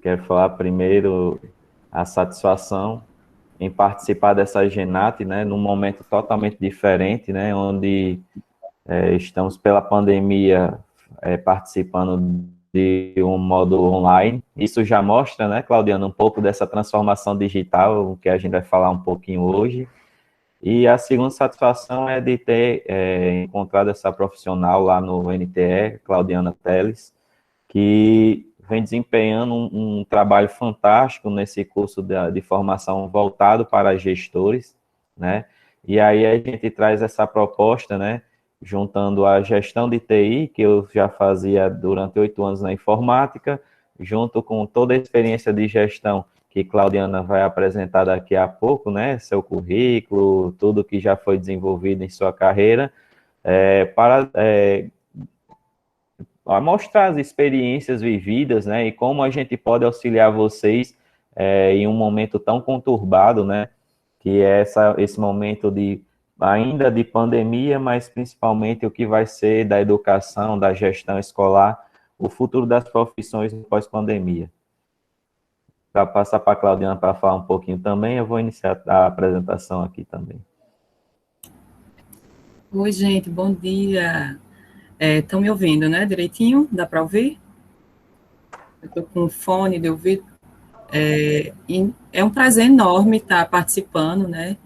Quero falar primeiro a satisfação em participar dessa GENAT, né, num momento totalmente diferente, né, onde estamos pela pandemia participando de um modo online. Isso já mostra, né, Claudiana, um pouco dessa transformação digital, que a gente vai falar um pouquinho hoje. E a segunda satisfação é de ter encontrado essa profissional lá no NTE, Claudiana Teles, que vem desempenhando um trabalho fantástico nesse curso de formação voltado para gestores, né? E aí a gente traz essa proposta, né? Juntando a gestão de TI, que eu já fazia durante 8 anos na informática, junto com toda a experiência de gestão que Claudiana vai apresentar daqui a pouco, né? Seu currículo, tudo que já foi desenvolvido em sua carreira, para mostrar as experiências vividas, né, e como a gente pode auxiliar vocês em um momento tão conturbado, né, que é esse momento ainda de pandemia, mas principalmente o que vai ser da educação, da gestão escolar, o futuro das profissões pós-pandemia. Para passar para a Claudiana para falar um pouquinho também, eu vou iniciar a apresentação aqui também. Oi, gente, bom dia. Estão me ouvindo, né, direitinho? Dá para ouvir? Eu estou com fone de ouvido. É um prazer enorme estar participando, né,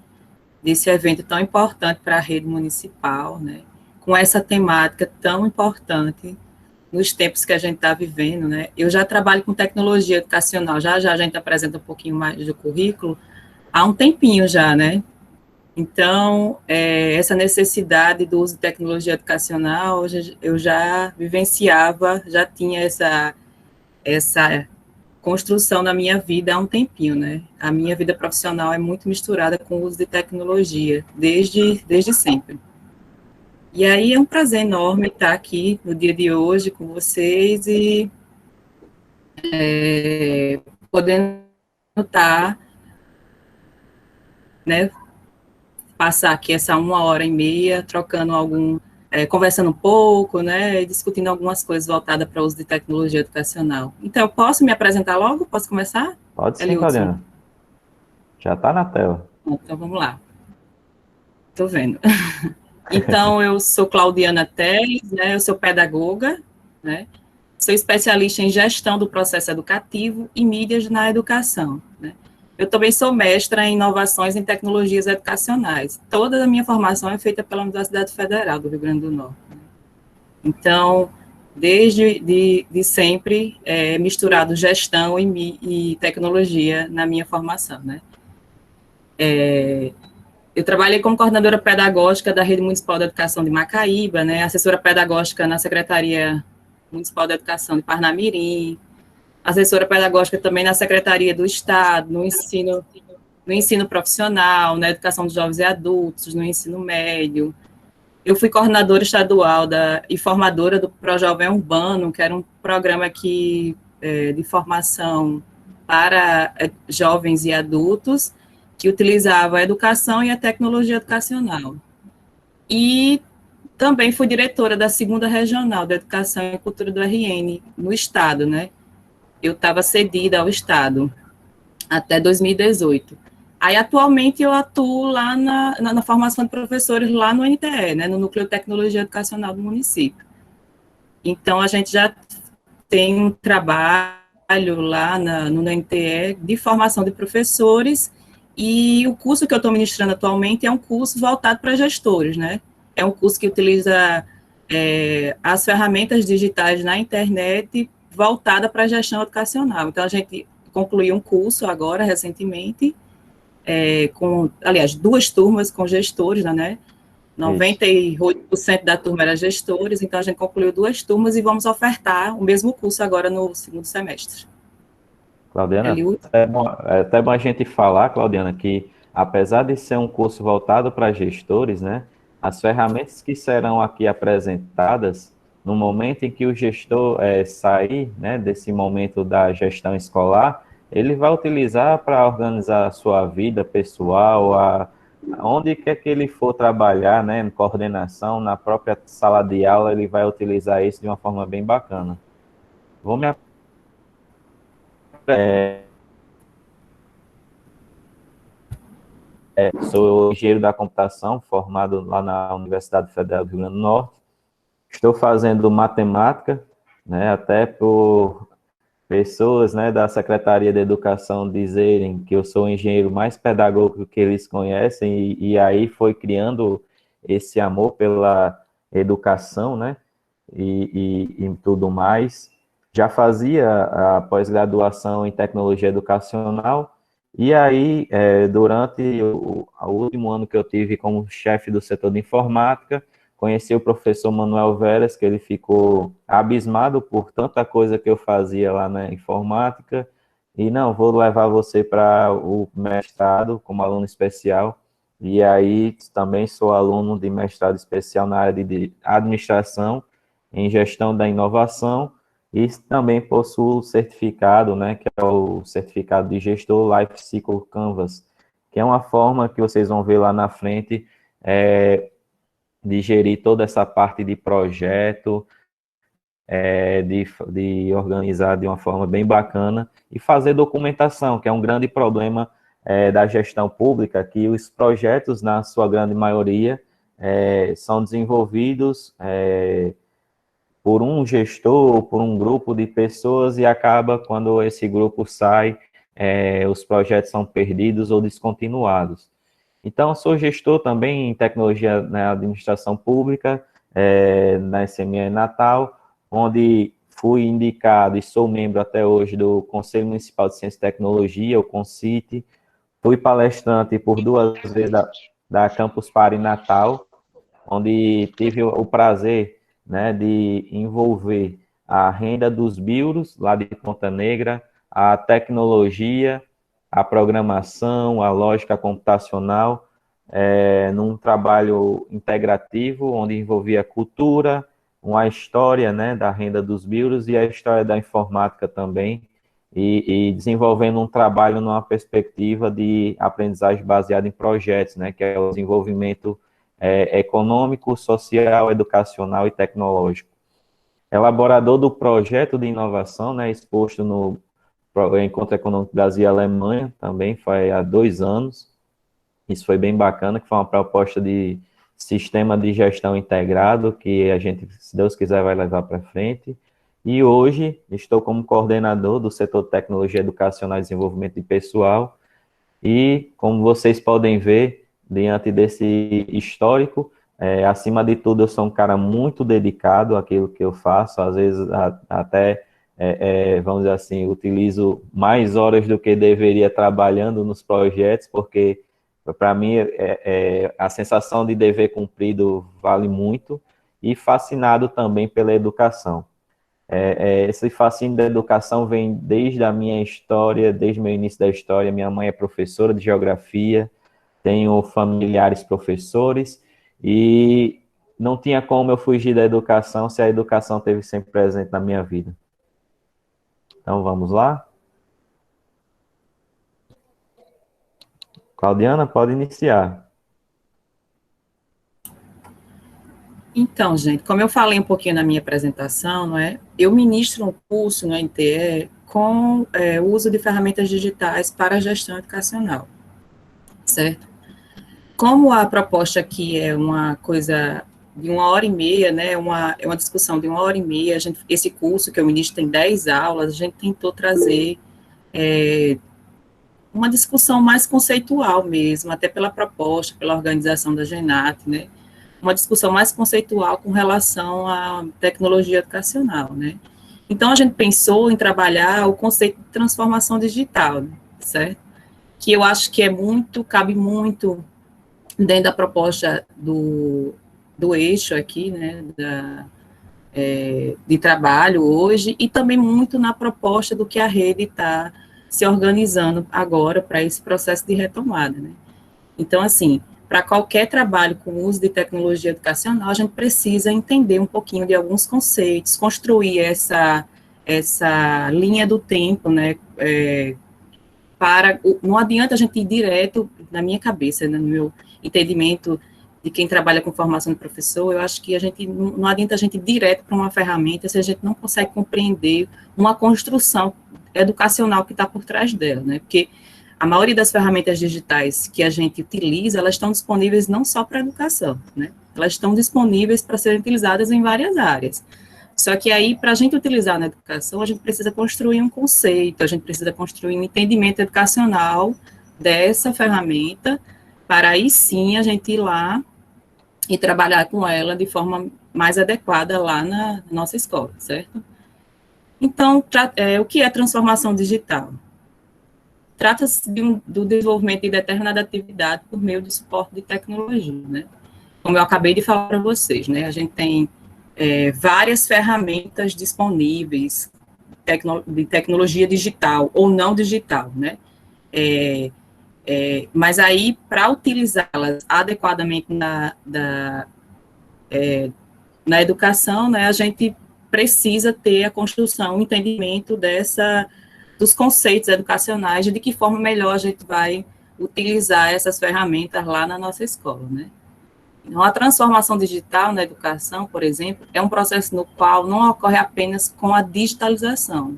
desse evento tão importante para a rede municipal, né, com essa temática tão importante nos tempos que a gente está vivendo, né. Eu já trabalho com tecnologia educacional, já a gente apresenta um pouquinho mais do currículo, há um tempinho já, né. Então, essa necessidade do uso de tecnologia educacional, eu já vivenciava, já tinha essa construção na minha vida há um tempinho, né? A minha vida profissional é muito misturada com o uso de tecnologia, desde sempre. E aí é um prazer enorme estar aqui no dia de hoje com vocês e podendo estar, né, passar aqui essa 1h30 trocando conversando um pouco, né, e discutindo algumas coisas voltadas para o uso de tecnologia educacional. Então, eu posso me apresentar logo? Posso começar? Pode sim, Claudiana. Já está na tela. Então, vamos lá. Estou vendo. Então, eu sou Claudiana Teles, né, eu sou pedagoga, né, sou especialista em gestão do processo educativo e mídias na educação, né. Eu também sou mestra em inovações em tecnologias educacionais. Toda a minha formação é feita pela Universidade Federal do Rio Grande do Norte. Então, desde sempre, misturado gestão e tecnologia na minha formação, né? Eu trabalhei como coordenadora pedagógica da Rede Municipal de Educação de Macaíba, né? Assessora pedagógica na Secretaria Municipal de Educação de Parnamirim, assessora pedagógica também na Secretaria do Estado, no ensino profissional, na educação de jovens e adultos, no ensino médio. Eu fui coordenadora estadual e formadora do Projovem Urbano, que era um programa de formação para jovens e adultos, que utilizava a educação e a tecnologia educacional. E também fui diretora da 2ª Regional de Educação e Cultura do RN, no Estado, né? Eu estava cedida ao Estado até 2018. Aí, atualmente, eu atuo lá na formação de professores lá no NTE, né, no Núcleo de Tecnologia Educacional do município. Então, a gente já tem um trabalho lá no NTE de formação de professores, e o curso que eu estou ministrando atualmente é um curso voltado para gestores, né? É um curso que utiliza as ferramentas digitais na internet voltada para a gestão educacional. Então, a gente concluiu um curso agora, recentemente, aliás, 2 turmas com gestores, né? 98% da turma era gestores, então a gente concluiu 2 turmas e vamos ofertar o mesmo curso agora no 2º semestre. Claudiana, é até bom a gente falar, Claudiana, que apesar de ser um curso voltado para gestores, né, as ferramentas que serão aqui apresentadas no momento em que o gestor sair, né, desse momento da gestão escolar, ele vai utilizar para organizar a sua vida pessoal, onde quer que ele for trabalhar, né, em coordenação, na própria sala de aula, ele vai utilizar isso de uma forma bem bacana. Vou me sou engenheiro da computação, formado lá na Universidade Federal do Rio Grande do Norte. Estou fazendo matemática, né, até por pessoas, né, da Secretaria de Educação dizerem que eu sou o engenheiro mais pedagógico que eles conhecem, e aí foi criando esse amor pela educação, né, e tudo mais. Já fazia a pós-graduação em tecnologia educacional, e aí, durante o último ano que eu tive como chefe do setor de informática, conheci o professor Manuel Veras, que ele ficou abismado por tanta coisa que eu fazia lá na informática, e não, vou levar você para o mestrado como aluno especial, e aí também sou aluno de mestrado especial na área de administração, em gestão da inovação, e também possuo o certificado, né, que é o certificado de gestor Life Cycle Canvas, que é uma forma que vocês vão ver lá na frente, de gerir toda essa parte de projeto, de organizar de uma forma bem bacana e fazer documentação, que é um grande problema da gestão pública, que os projetos, na sua grande maioria, são desenvolvidos por um gestor, por um grupo de pessoas, e acaba, quando esse grupo sai, os projetos são perdidos ou descontinuados. Então, sou gestor também em tecnologia na administração pública, na SME Natal, onde fui indicado e sou membro até hoje do Conselho Municipal de Ciência e Tecnologia, o CONCIT. Fui palestrante por 2 vezes da Campus Party Natal, onde tive o prazer, né, de envolver a renda dos bios lá de Ponta Negra, a tecnologia, a programação, a lógica computacional, num trabalho integrativo, onde envolvia cultura, uma história, né, da renda dos bios e a história da informática também, e desenvolvendo um trabalho numa perspectiva de aprendizagem baseada em projetos, né, que é o desenvolvimento econômico, social, educacional e tecnológico. Elaborador do projeto de inovação, né, exposto no Encontro Econômico Brasil e Alemanha, também foi há 2 anos. Isso foi bem bacana, que foi uma proposta de sistema de gestão integrado, que a gente, se Deus quiser, vai levar para frente. E hoje estou como coordenador do setor de tecnologia educacional e desenvolvimento de pessoal. E, como vocês podem ver, diante desse histórico, acima de tudo, eu sou um cara muito dedicado àquilo que eu faço, às vezes até, vamos dizer assim, utilizo mais horas do que deveria trabalhando nos projetos, porque, para mim, a sensação de dever cumprido vale muito, e fascinado também pela educação. Esse fascínio da educação vem desde a minha história, desde o meu início da história. Minha mãe é professora de geografia, tenho familiares professores, e não tinha como eu fugir da educação se a educação esteve sempre presente na minha vida. Então, vamos lá? Claudiana, pode iniciar. Então, gente, como eu falei um pouquinho na minha apresentação, não é? Eu ministro um curso no NTE com o uso de ferramentas digitais para a gestão educacional, certo? Como a proposta aqui é uma coisa de 1h30, né, é uma discussão de 1h30, esse curso que eu ministro tem 10 aulas, a gente tentou trazer uma discussão mais conceitual mesmo, até pela proposta, pela organização da GENAT, né, uma discussão mais conceitual com relação à tecnologia educacional, né. Então, a gente pensou em trabalhar o conceito de transformação digital, certo? Que eu acho que cabe muito dentro da proposta do eixo aqui, né, de trabalho hoje, e também muito na proposta do que a rede está se organizando agora para esse processo de retomada, né. Então, assim, para qualquer trabalho com o uso de tecnologia educacional, a gente precisa entender um pouquinho de alguns conceitos, construir essa linha do tempo, né, não adianta a gente ir direto, na minha cabeça, né, no meu entendimento de quem trabalha com formação de professor, eu acho que não adianta a gente ir direto para uma ferramenta se a gente não consegue compreender uma construção educacional que está por trás dela, né, porque a maioria das ferramentas digitais que a gente utiliza, elas estão disponíveis não só para a educação, né, elas estão disponíveis para serem utilizadas em várias áreas. Só que aí, para a gente utilizar na educação, a gente precisa construir um conceito, a gente precisa construir um entendimento educacional dessa ferramenta, para aí sim a gente ir lá e trabalhar com ela de forma mais adequada lá na nossa escola, certo? Então, o que é transformação digital? Trata-se do desenvolvimento de determinada atividade por meio do suporte de tecnologia, né? Como eu acabei de falar para vocês, né? A gente tem várias ferramentas disponíveis de tecnologia digital ou não digital, né? Mas aí, para utilizá-las adequadamente na educação, né, a gente precisa ter a construção, o entendimento dos conceitos educacionais, de que forma melhor a gente vai utilizar essas ferramentas lá na nossa escola, né? Então, a transformação digital na educação, por exemplo, é um processo no qual não ocorre apenas com a digitalização.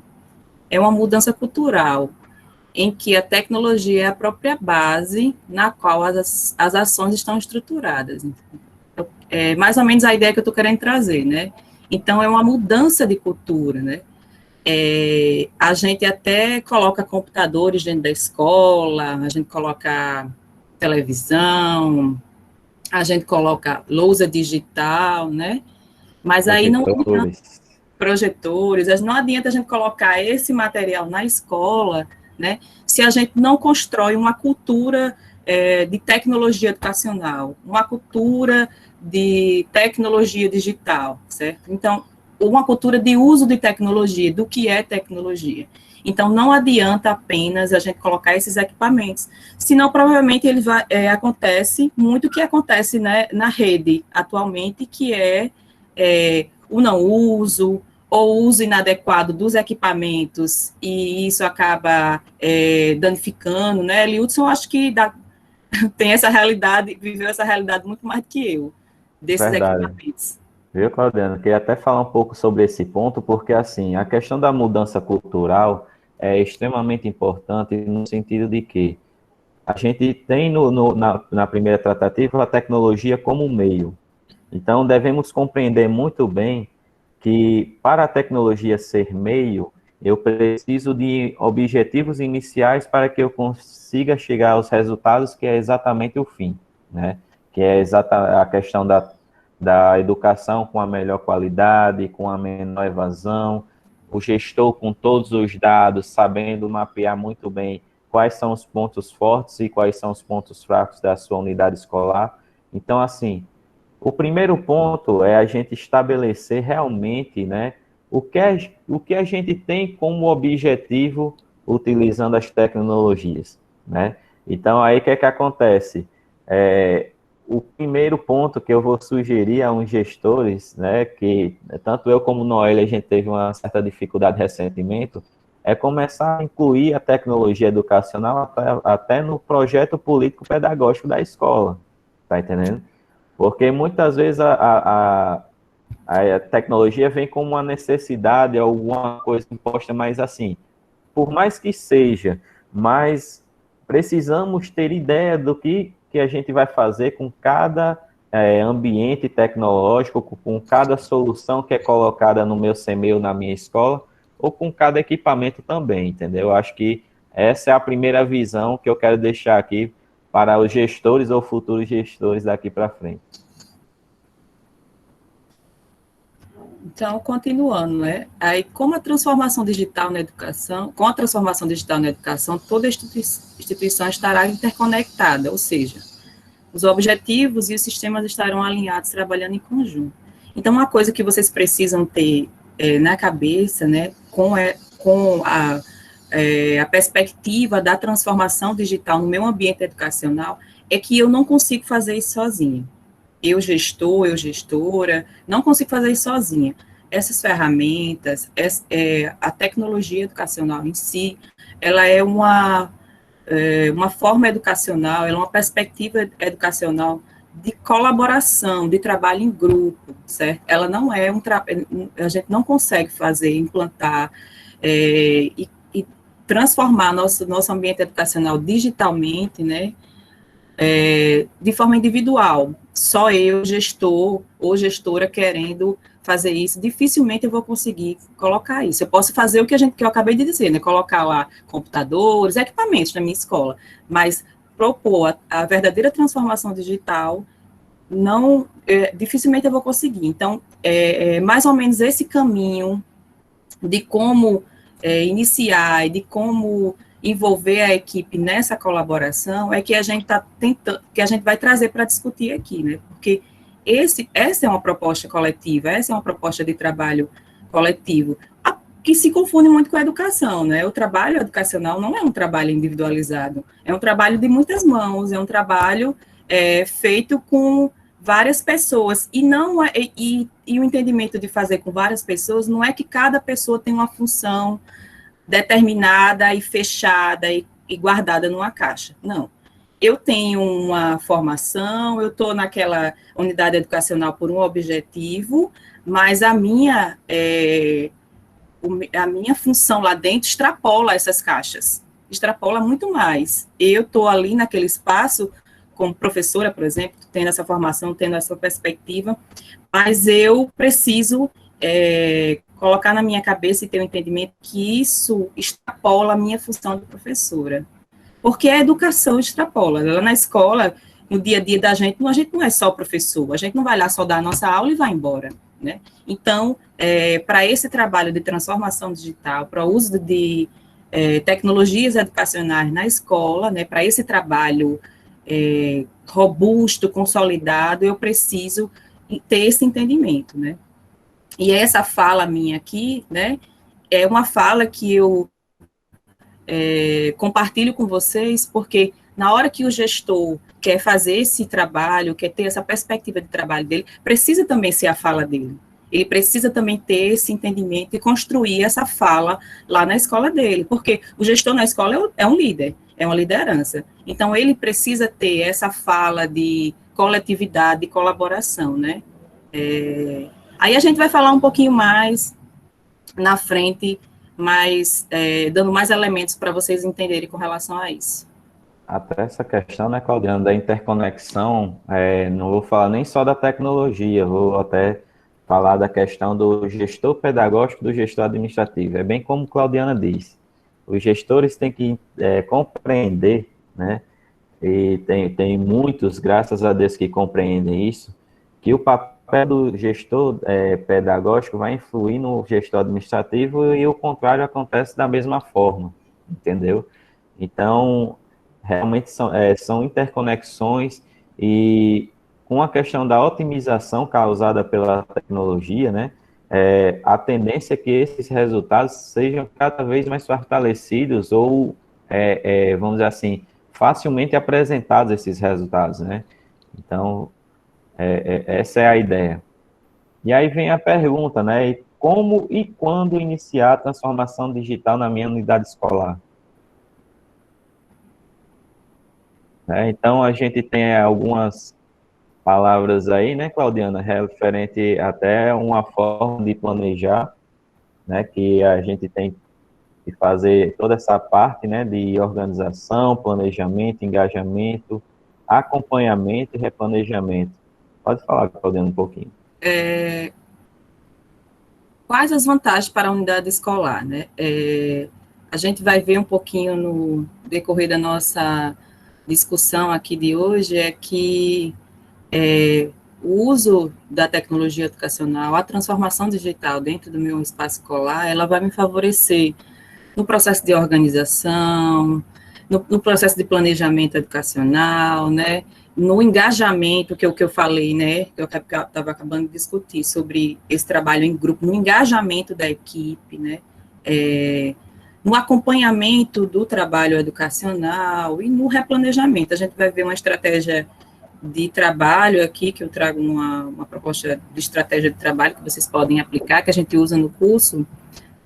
É uma mudança cultural, em que a tecnologia é a própria base na qual as ações estão estruturadas. É mais ou menos a ideia que eu estou querendo trazer, né? Então, é uma mudança de cultura, né? A gente até coloca computadores dentro da escola, a gente coloca televisão, a gente coloca lousa digital, né? Mas aí não adianta, projetores, não adianta a gente colocar esse material na escola, né? Se a gente não constrói uma cultura de tecnologia educacional, uma cultura de tecnologia digital, certo? Então, uma cultura de uso de tecnologia, do que é tecnologia. Então, não adianta apenas a gente colocar esses equipamentos, senão, provavelmente, acontece muito o que acontece, né, na rede atualmente, que é o não uso, ou uso inadequado dos equipamentos, e isso acaba danificando, né? Liudson, acho que tem essa realidade, viveu essa realidade muito mais do que eu, desses equipamentos. Viu, Claudiano? Queria até falar um pouco sobre esse ponto, porque, assim, a questão da mudança cultural é extremamente importante no sentido de que a gente tem na primeira tratativa a tecnologia como meio. Então, devemos compreender muito bem que, para a tecnologia ser meio, eu preciso de objetivos iniciais para que eu consiga chegar aos resultados, que é exatamente o fim, né? Que é a questão da educação com a melhor qualidade, com a menor evasão, o gestor com todos os dados, sabendo mapear muito bem quais são os pontos fortes e quais são os pontos fracos da sua unidade escolar. Então, assim, o primeiro ponto é a gente estabelecer realmente, né, o que a gente tem como objetivo utilizando as tecnologias, né? Então, aí o que é que acontece? O primeiro ponto que eu vou sugerir a uns gestores, né, que tanto eu como o Noel, a gente teve uma certa dificuldade recentemente, é começar a incluir a tecnologia educacional até no projeto político-pedagógico da escola, tá entendendo? Porque muitas vezes a tecnologia vem como uma necessidade, alguma coisa imposta, mas assim, por mais que seja, mas precisamos ter ideia do que a gente vai fazer com cada ambiente tecnológico, com cada solução que é colocada no meu CMEU, na minha escola, ou com cada equipamento também, entendeu? Eu acho que essa é a primeira visão que eu quero deixar aqui para os gestores ou futuros gestores daqui para frente. Então, continuando, né? Aí, com a transformação digital na educação, toda instituição estará interconectada, ou seja, os objetivos e os sistemas estarão alinhados, trabalhando em conjunto. Então, uma coisa que vocês precisam ter na cabeça, né, com a perspectiva da transformação digital no meu ambiente educacional, é que eu não consigo fazer isso sozinha. Eu gestor, eu gestora, não consigo fazer isso sozinha. Essas ferramentas, a tecnologia educacional em si, ela é uma forma educacional, ela é uma perspectiva educacional de colaboração, de trabalho em grupo, certo? Ela não é a gente não consegue fazer, implantar e transformar nosso ambiente educacional digitalmente, né, de forma individual. Só eu, gestor ou gestora, querendo fazer isso, dificilmente eu vou conseguir colocar isso. Eu posso fazer o que eu acabei de dizer, né? Colocar lá computadores, equipamentos na minha escola, mas propor a verdadeira transformação digital, não, dificilmente eu vou conseguir. Então, mais ou menos esse caminho de como iniciar e de como envolver a equipe nessa colaboração é que a gente está tentando, que a gente vai trazer para discutir aqui, né? Porque essa é uma proposta coletiva, essa é uma proposta de trabalho coletivo, que se confunde muito com a educação, né? O trabalho educacional não é um trabalho individualizado, é um trabalho de muitas mãos, é um trabalho feito com várias pessoas, e o entendimento de fazer com várias pessoas não é que cada pessoa tem uma função determinada e fechada e guardada numa caixa. Não. Eu tenho uma formação, eu estou naquela unidade educacional por um objetivo, mas a minha função lá dentro extrapola essas caixas, extrapola muito mais. Eu estou ali naquele espaço, como professora, por exemplo, tendo essa formação, tendo essa perspectiva, mas eu preciso colocar na minha cabeça e ter o entendimento que isso extrapola a minha função de professora. Porque a educação extrapola. Lá na escola, no dia a dia da gente, a gente não é só professor, a gente não vai lá só dar a nossa aula e vai embora, né? Então, para esse trabalho de transformação digital, para o uso de tecnologias educacionais na escola, né, para esse trabalho robusto, consolidado, eu preciso ter esse entendimento, né? E essa fala minha aqui, né, é uma fala que eu compartilho com vocês, porque na hora que o gestor quer fazer esse trabalho, quer ter essa perspectiva de trabalho dele, precisa também ser a fala dele. Ele precisa também ter esse entendimento e construir essa fala lá na escola dele, porque o gestor na escola é um líder, é uma liderança. Então, ele precisa ter essa fala de coletividade, de colaboração, né? Aí a gente vai falar um pouquinho mais na frente, mas dando mais elementos para vocês entenderem com relação a isso. Até essa questão, né, Claudiana, da interconexão, não vou falar nem só da tecnologia, vou até falar da questão do gestor pedagógico e do gestor administrativo. É bem como Claudiana disse, os gestores têm que compreender, né, e tem muitos, graças a Deus, que compreendem isso, que o papel do gestor pedagógico vai influir no gestor administrativo e o contrário acontece da mesma forma, entendeu? Então, realmente são interconexões e com a questão da otimização causada pela tecnologia, né, a tendência é que esses resultados sejam cada vez mais fortalecidos ou, vamos dizer assim, facilmente apresentados esses resultados, né? Então, essa é a ideia. E aí vem a pergunta, né? Como e quando iniciar a transformação digital na minha unidade escolar? Então, a gente tem algumas palavras aí, né, Claudiana, referente até uma forma de planejar, né, que a gente tem que fazer toda essa parte, né, de organização, planejamento, engajamento, acompanhamento e replanejamento. Pode falar, Claudiana, um pouquinho. Quais as vantagens para a unidade escolar, né? A gente vai ver um pouquinho no decorrer da nossa discussão aqui de hoje, é que o uso da tecnologia educacional, a transformação digital dentro do meu espaço escolar, ela vai me favorecer no processo de organização, no processo de planejamento educacional, né, no engajamento, que é o que eu falei, né, que eu estava acabando de discutir sobre esse trabalho em grupo, no engajamento da equipe, né, no acompanhamento do trabalho educacional e no replanejamento. A gente vai ver uma estratégia de trabalho aqui, que eu trago uma proposta de estratégia de trabalho que vocês podem aplicar, que a gente usa no curso,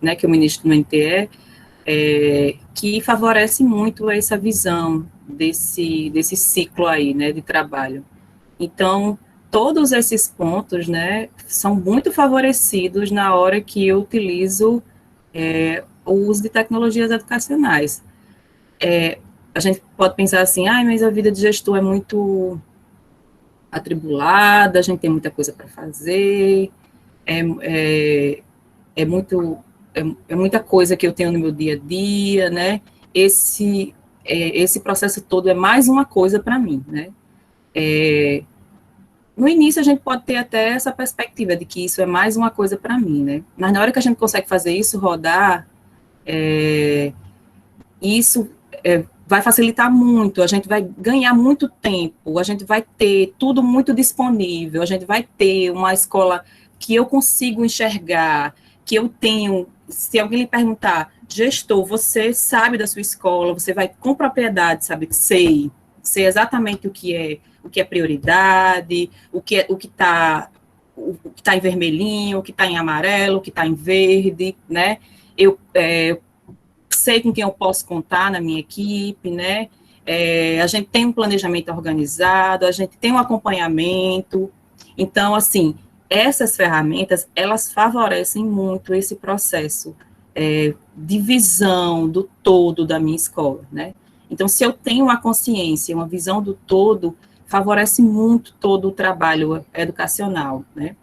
né, que eu ministro no NTE, que favorece muito essa visão desse ciclo aí, né, de trabalho. Então, todos esses pontos, né, são muito favorecidos na hora que eu utilizo o uso de tecnologias educacionais. A gente pode pensar assim, mas a vida de gestor é muito atribulada, a gente tem muita coisa para fazer, é muita coisa que eu tenho no meu dia a dia, né? Esse processo todo é mais uma coisa para mim, né? No início a gente pode ter até essa perspectiva de que isso é mais uma coisa para mim, né? Mas na hora que a gente consegue fazer isso rodar, isso vai facilitar muito, a gente vai ganhar muito tempo, a gente vai ter tudo muito disponível, a gente vai ter uma escola que eu consigo enxergar, que eu tenho, se alguém lhe perguntar, gestor, você sabe da sua escola, você vai com propriedade, sabe, sei exatamente o que é prioridade, o que está em vermelhinho, o que está em amarelo, o que está em verde, né? Eu sei com quem eu posso contar na minha equipe, né? A gente tem um planejamento organizado, a gente tem um acompanhamento. Então, assim, essas ferramentas, elas favorecem muito esse processo de visão do todo da minha escola, né? Então, se eu tenho uma consciência, uma visão do todo, favorece muito todo o trabalho educacional, né?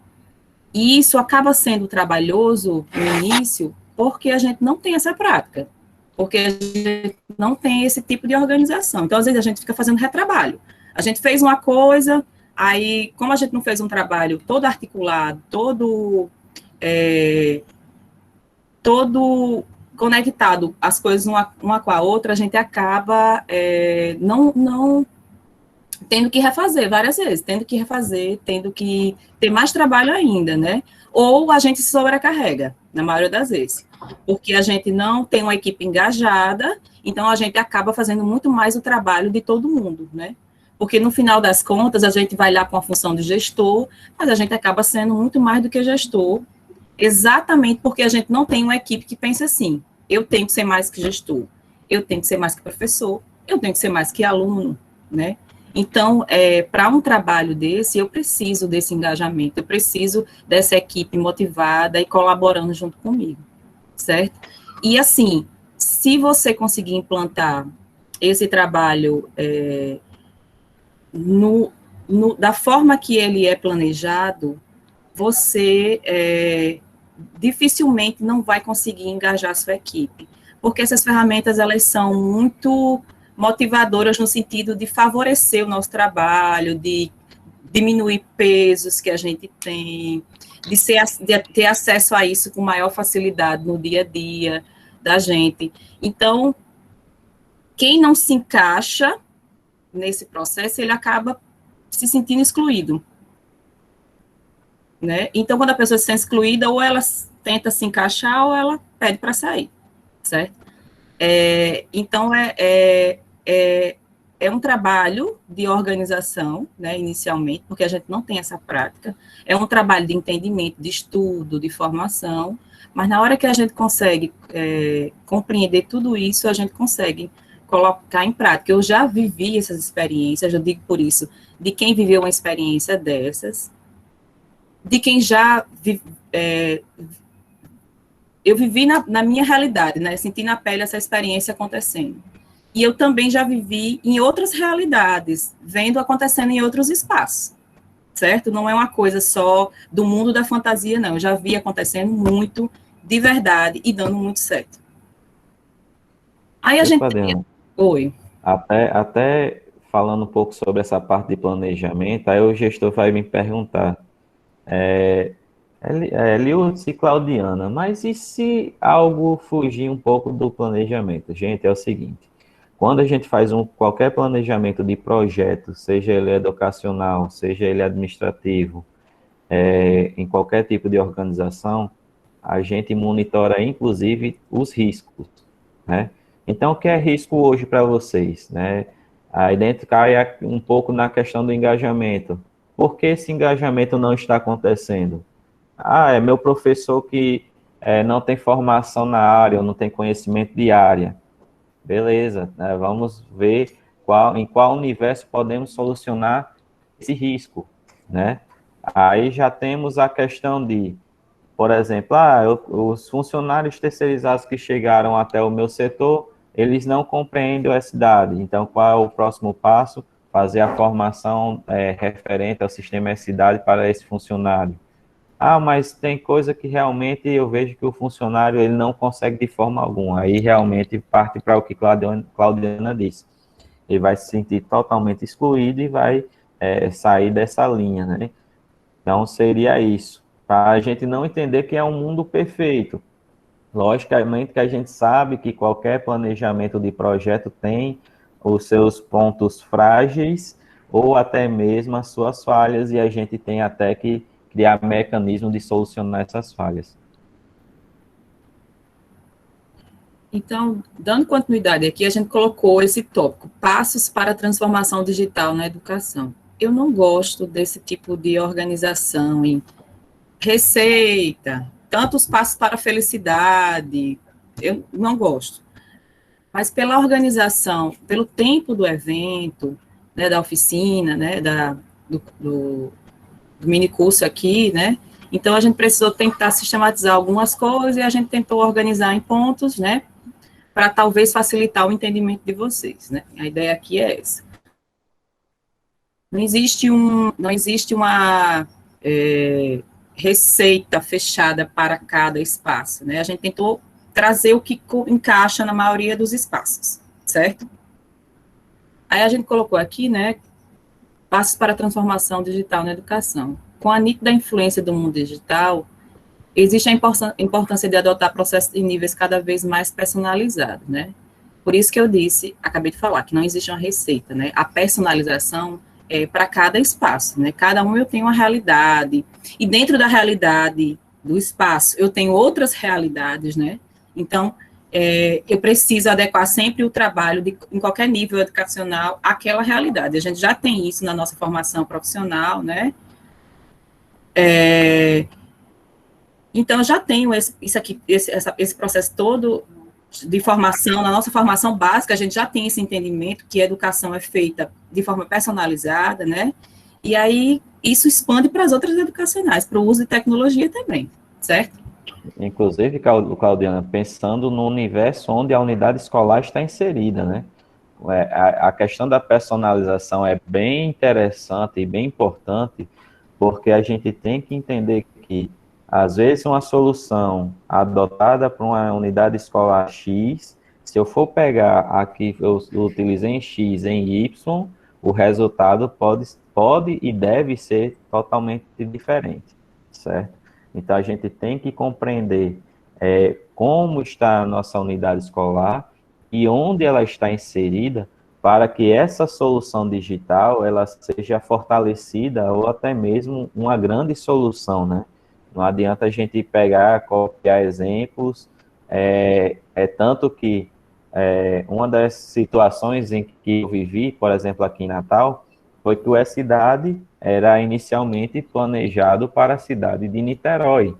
E isso acaba sendo trabalhoso no início, porque a gente não tem essa prática, porque a gente não tem esse tipo de organização. Então, às vezes, a gente fica fazendo retrabalho. A gente fez uma coisa, aí, como a gente não fez um trabalho todo articulado, todo conectado, as coisas uma com a outra, a gente acaba não tendo que refazer várias vezes, tendo que ter mais trabalho ainda, né? Ou a gente se sobrecarrega, na maioria das vezes, porque a gente não tem uma equipe engajada, então a gente acaba fazendo muito mais o trabalho de todo mundo, né? Porque no final das contas, a gente vai lá com a função de gestor, mas a gente acaba sendo muito mais do que gestor, exatamente porque a gente não tem uma equipe que pense assim, eu tenho que ser mais que gestor, eu tenho que ser mais que professor, eu tenho que ser mais que aluno, né? Então, para um trabalho desse, eu preciso desse engajamento, eu preciso dessa equipe motivada e colaborando junto comigo, certo? E, assim, se você conseguir implantar esse trabalho da forma que ele é planejado, você dificilmente não vai conseguir engajar a sua equipe, porque essas ferramentas, elas são muito motivadoras no sentido de favorecer o nosso trabalho, de diminuir pesos que a gente tem, de ter acesso a isso com maior facilidade no dia a dia da gente. Então, quem não se encaixa nesse processo, ele acaba se sentindo excluído, né? Então, quando a pessoa se sente excluída, ou ela tenta se encaixar, ou ela pede para sair, certo? Então, é um trabalho de organização, né, inicialmente, porque a gente não tem essa prática, é um trabalho de entendimento, de estudo, de formação, mas na hora que a gente consegue compreender tudo isso, a gente consegue colocar em prática. Eu já vivi essas experiências, eu digo por isso, de quem viveu uma experiência dessas, de quem já eu vivi na minha realidade, né, senti na pele essa experiência acontecendo. E eu também já vivi em outras realidades, vendo acontecendo em outros espaços, certo? Não é uma coisa só do mundo da fantasia, não. Eu já vi acontecendo muito, de verdade, e dando muito certo. Aí a gente... Oi. Até falando um pouco sobre essa parte de planejamento, aí o gestor vai me perguntar, Eliúde e Claudiana, mas e se algo fugir um pouco do planejamento? Gente, é o seguinte, quando a gente faz qualquer planejamento de projeto, seja ele educacional, seja ele administrativo, em qualquer tipo de organização, a gente monitora, inclusive, os riscos. né? Então, o que é risco hoje para vocês, né? Aí dentro cai um pouco na questão do engajamento. Por que esse engajamento não está acontecendo? Ah, é meu professor que não tem formação na área, ou não tem conhecimento de área. Beleza, né? Vamos ver em qual universo podemos solucionar esse risco, né? Aí já temos a questão de, por exemplo, os funcionários terceirizados que chegaram até o meu setor, eles não compreendem a cidade. Então, qual é o próximo passo? Fazer a formação referente ao sistema cidade para esse funcionário. Ah, mas tem coisa que realmente eu vejo que o funcionário ele não consegue de forma alguma. Aí realmente parte para o que Claudiana disse. Ele vai se sentir totalmente excluído e vai sair dessa linha, né? Então seria isso. Para a gente não entender que é um mundo perfeito. Logicamente que a gente sabe que qualquer planejamento de projeto tem os seus pontos frágeis ou até mesmo as suas falhas, e a gente tem até que criar mecanismo de solucionar essas falhas. Então, dando continuidade aqui, a gente colocou esse tópico, passos para a transformação digital na educação. Eu não gosto desse tipo de organização em receita, tantos passos para a felicidade, eu não gosto. Mas pela organização, pelo tempo do evento, né, da oficina, né, do mini curso aqui, né, então a gente precisou tentar sistematizar algumas coisas e a gente tentou organizar em pontos, né, para talvez facilitar o entendimento de vocês, né, a ideia aqui é essa. Não existe uma receita fechada para cada espaço, né, a gente tentou trazer o que encaixa na maioria dos espaços, certo? Aí a gente colocou aqui, né, passos para a transformação digital na educação. Com a nítida influência do mundo digital, existe a importância de adotar processos de níveis cada vez mais personalizados, né? Por isso que eu disse, acabei de falar, que não existe uma receita, né? A personalização é para cada espaço, né? Cada um eu tenho uma realidade, e dentro da realidade do espaço, eu tenho outras realidades, né? Então, eu preciso adequar sempre o trabalho, em qualquer nível educacional, àquela realidade. A gente já tem isso na nossa formação profissional, né? Então, eu já tenho esse processo todo de formação, na nossa formação básica, a gente já tem esse entendimento que a educação é feita de forma personalizada, né? E aí, isso expande para as outras educacionais, para o uso de tecnologia também, certo? Inclusive, Claudiana, pensando no universo onde a unidade escolar está inserida, né? A questão da personalização é bem interessante e bem importante, porque a gente tem que entender que, às vezes, uma solução adotada para uma unidade escolar X, se eu for pegar aqui, eu utilizei em X, em Y, o resultado pode e deve ser totalmente diferente, certo? Então, a gente tem que compreender como está a nossa unidade escolar e onde ela está inserida, para que essa solução digital ela seja fortalecida ou até mesmo uma grande solução, né? Não adianta a gente pegar, copiar exemplos, tanto que uma das situações em que eu vivi, por exemplo, aqui em Natal, foi que o cidade era inicialmente planejado para a cidade de Niterói,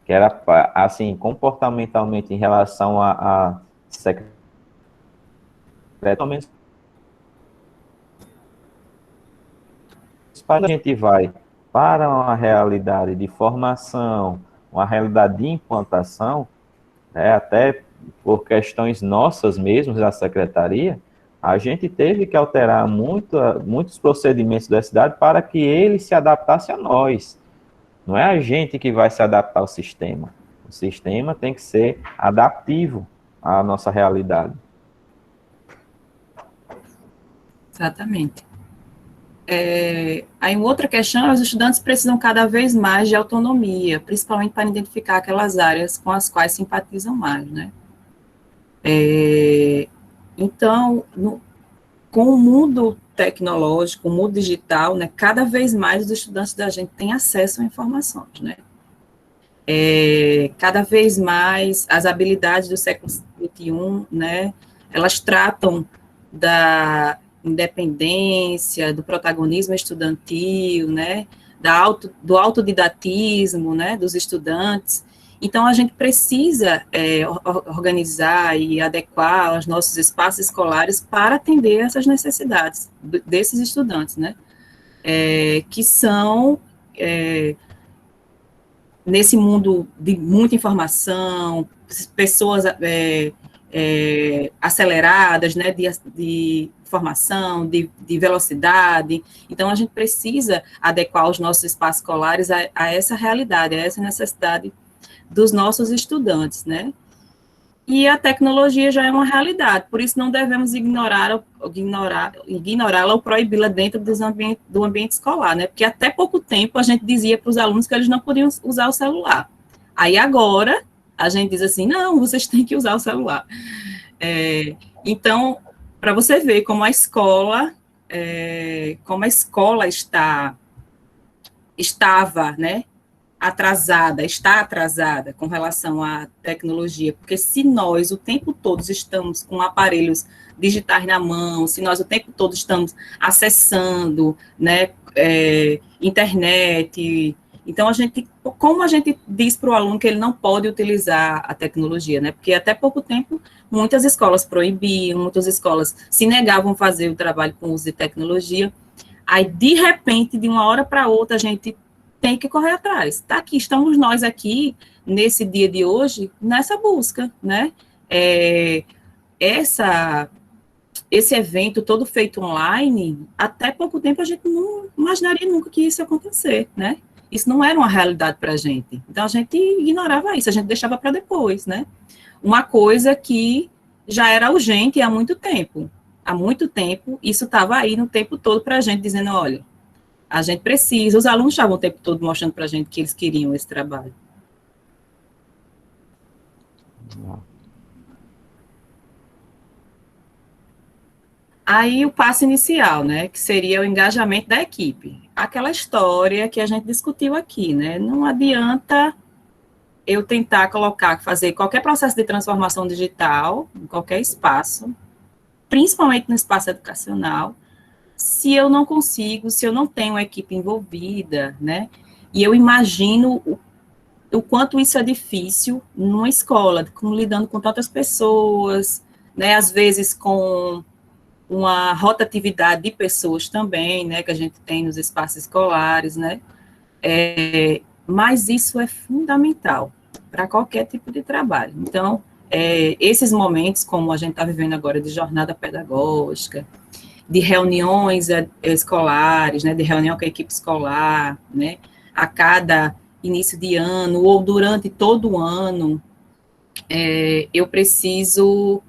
que era, assim, comportamentalmente em relação a secretamente, a gente vai para uma realidade de formação, uma realidade de implantação, né, até por questões nossas mesmos da secretaria, a gente teve que alterar muitos procedimentos da cidade para que ele se adaptasse a nós. Não é a gente que vai se adaptar ao sistema. O sistema tem que ser adaptivo à nossa realidade. Exatamente. Aí, outra questão é os estudantes precisam cada vez mais de autonomia, principalmente para identificar aquelas áreas com as quais simpatizam mais, né? Então, com o mundo tecnológico, o mundo digital, né, cada vez mais os estudantes da gente têm acesso a informações, né? Cada vez mais as habilidades do século XXI, né, elas tratam da independência, do protagonismo estudantil, né, do autodidatismo, né, dos estudantes. Então, a gente precisa organizar e adequar os nossos espaços escolares para atender essas necessidades desses estudantes, né, que são, nesse mundo de muita informação, pessoas aceleradas, né, de formação, de velocidade. Então, a gente precisa adequar os nossos espaços escolares a essa realidade, a essa necessidade dos nossos estudantes, né? E a tecnologia já é uma realidade, por isso não devemos ignorá-la ou proibi-la dentro do ambiente escolar, né? Porque até pouco tempo a gente dizia para os alunos que eles não podiam usar o celular. Aí agora a gente diz assim, não, vocês têm que usar o celular. Então, para você ver como a escola estava, né, está atrasada com relação à tecnologia, porque se nós o tempo todo estamos com aparelhos digitais na mão, se nós o tempo todo estamos acessando, né, internet, então como a gente diz para o aluno que ele não pode utilizar a tecnologia, né, porque até pouco tempo muitas escolas proibiam, muitas escolas se negavam a fazer o trabalho com uso de tecnologia, aí de repente, de uma hora para outra, a gente tem que correr atrás. Tá aqui, estamos nós aqui, nesse dia de hoje, nessa busca, né? Esse evento todo feito online, até pouco tempo a gente não imaginaria nunca que isso ia acontecer, né? Isso não era uma realidade para a gente. Então, a gente ignorava isso, a gente deixava para depois, né? Uma coisa que já era urgente há muito tempo. Há muito tempo, isso estava aí no tempo todo para a gente, dizendo, olha, a gente precisa, os alunos estavam o tempo todo mostrando para a gente que eles queriam esse trabalho. Aí o passo inicial, né, que seria o engajamento da equipe. Aquela história que a gente discutiu aqui, né, não adianta eu tentar fazer qualquer processo de transformação digital, em qualquer espaço, principalmente no espaço educacional, se eu não consigo, se eu não tenho uma equipe envolvida, né? E eu imagino o quanto isso é difícil numa escola, lidando com tantas pessoas, né? Às vezes com uma rotatividade de pessoas também, né? Que a gente tem nos espaços escolares, né? Mas isso é fundamental para qualquer tipo de trabalho. Então, esses momentos, como a gente está vivendo agora, de jornada pedagógica, de reuniões escolares, né, de reunião com a equipe escolar, né, a cada início de ano ou durante todo o ano, eu preciso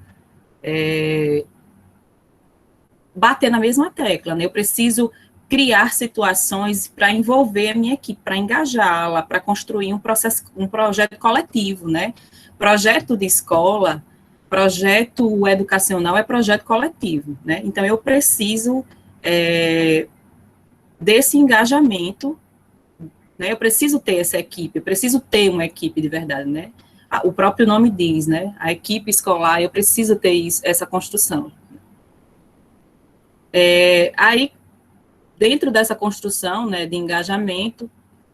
bater na mesma tecla, né, eu preciso criar situações para envolver a minha equipe, para engajá-la, para construir um projeto coletivo, né, projeto de escola, projeto educacional é projeto coletivo, né? Então, eu preciso desse engajamento, né? Eu preciso ter essa equipe, eu preciso ter uma equipe de verdade, né? O próprio nome diz, né? A equipe escolar, eu preciso ter essa construção. Aí, dentro dessa construção, né, de engajamento,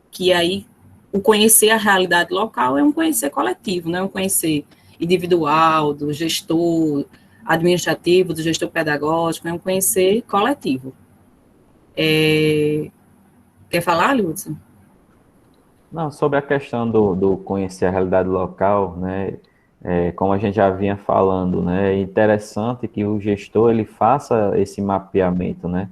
que aí o conhecer a realidade local é um conhecer coletivo, não é um conhecer individual, do gestor administrativo, do gestor pedagógico, é um conhecer coletivo. Quer falar, Lúcio? Não, sobre a questão do conhecer a realidade local, né, como a gente já vinha falando, né, é interessante que o gestor ele faça esse mapeamento, né,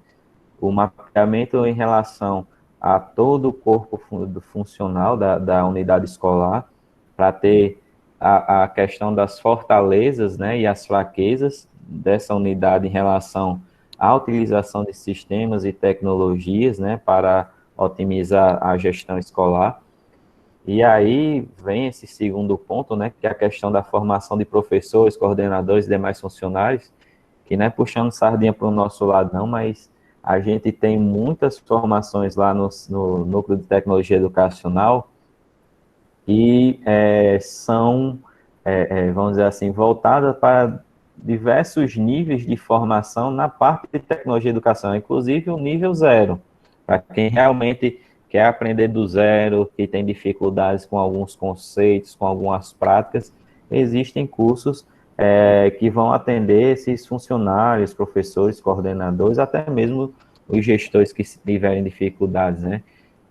o mapeamento em relação a todo o corpo funcional da unidade escolar, para ter a questão das fortalezas, né, e as fraquezas dessa unidade em relação à utilização de sistemas e tecnologias, né, para otimizar a gestão escolar. E aí vem esse segundo ponto, né, que é a questão da formação de professores, coordenadores e demais funcionários, que não é puxando sardinha para o nosso lado não, mas a gente tem muitas formações lá no Núcleo de Tecnologia Educacional e são vamos dizer assim, voltada para diversos níveis de formação na parte de tecnologia e educação, inclusive o nível zero, para quem realmente quer aprender do zero, que tem dificuldades com alguns conceitos, com algumas práticas, existem cursos que vão atender esses funcionários, professores, coordenadores, até mesmo os gestores que tiverem dificuldades, né?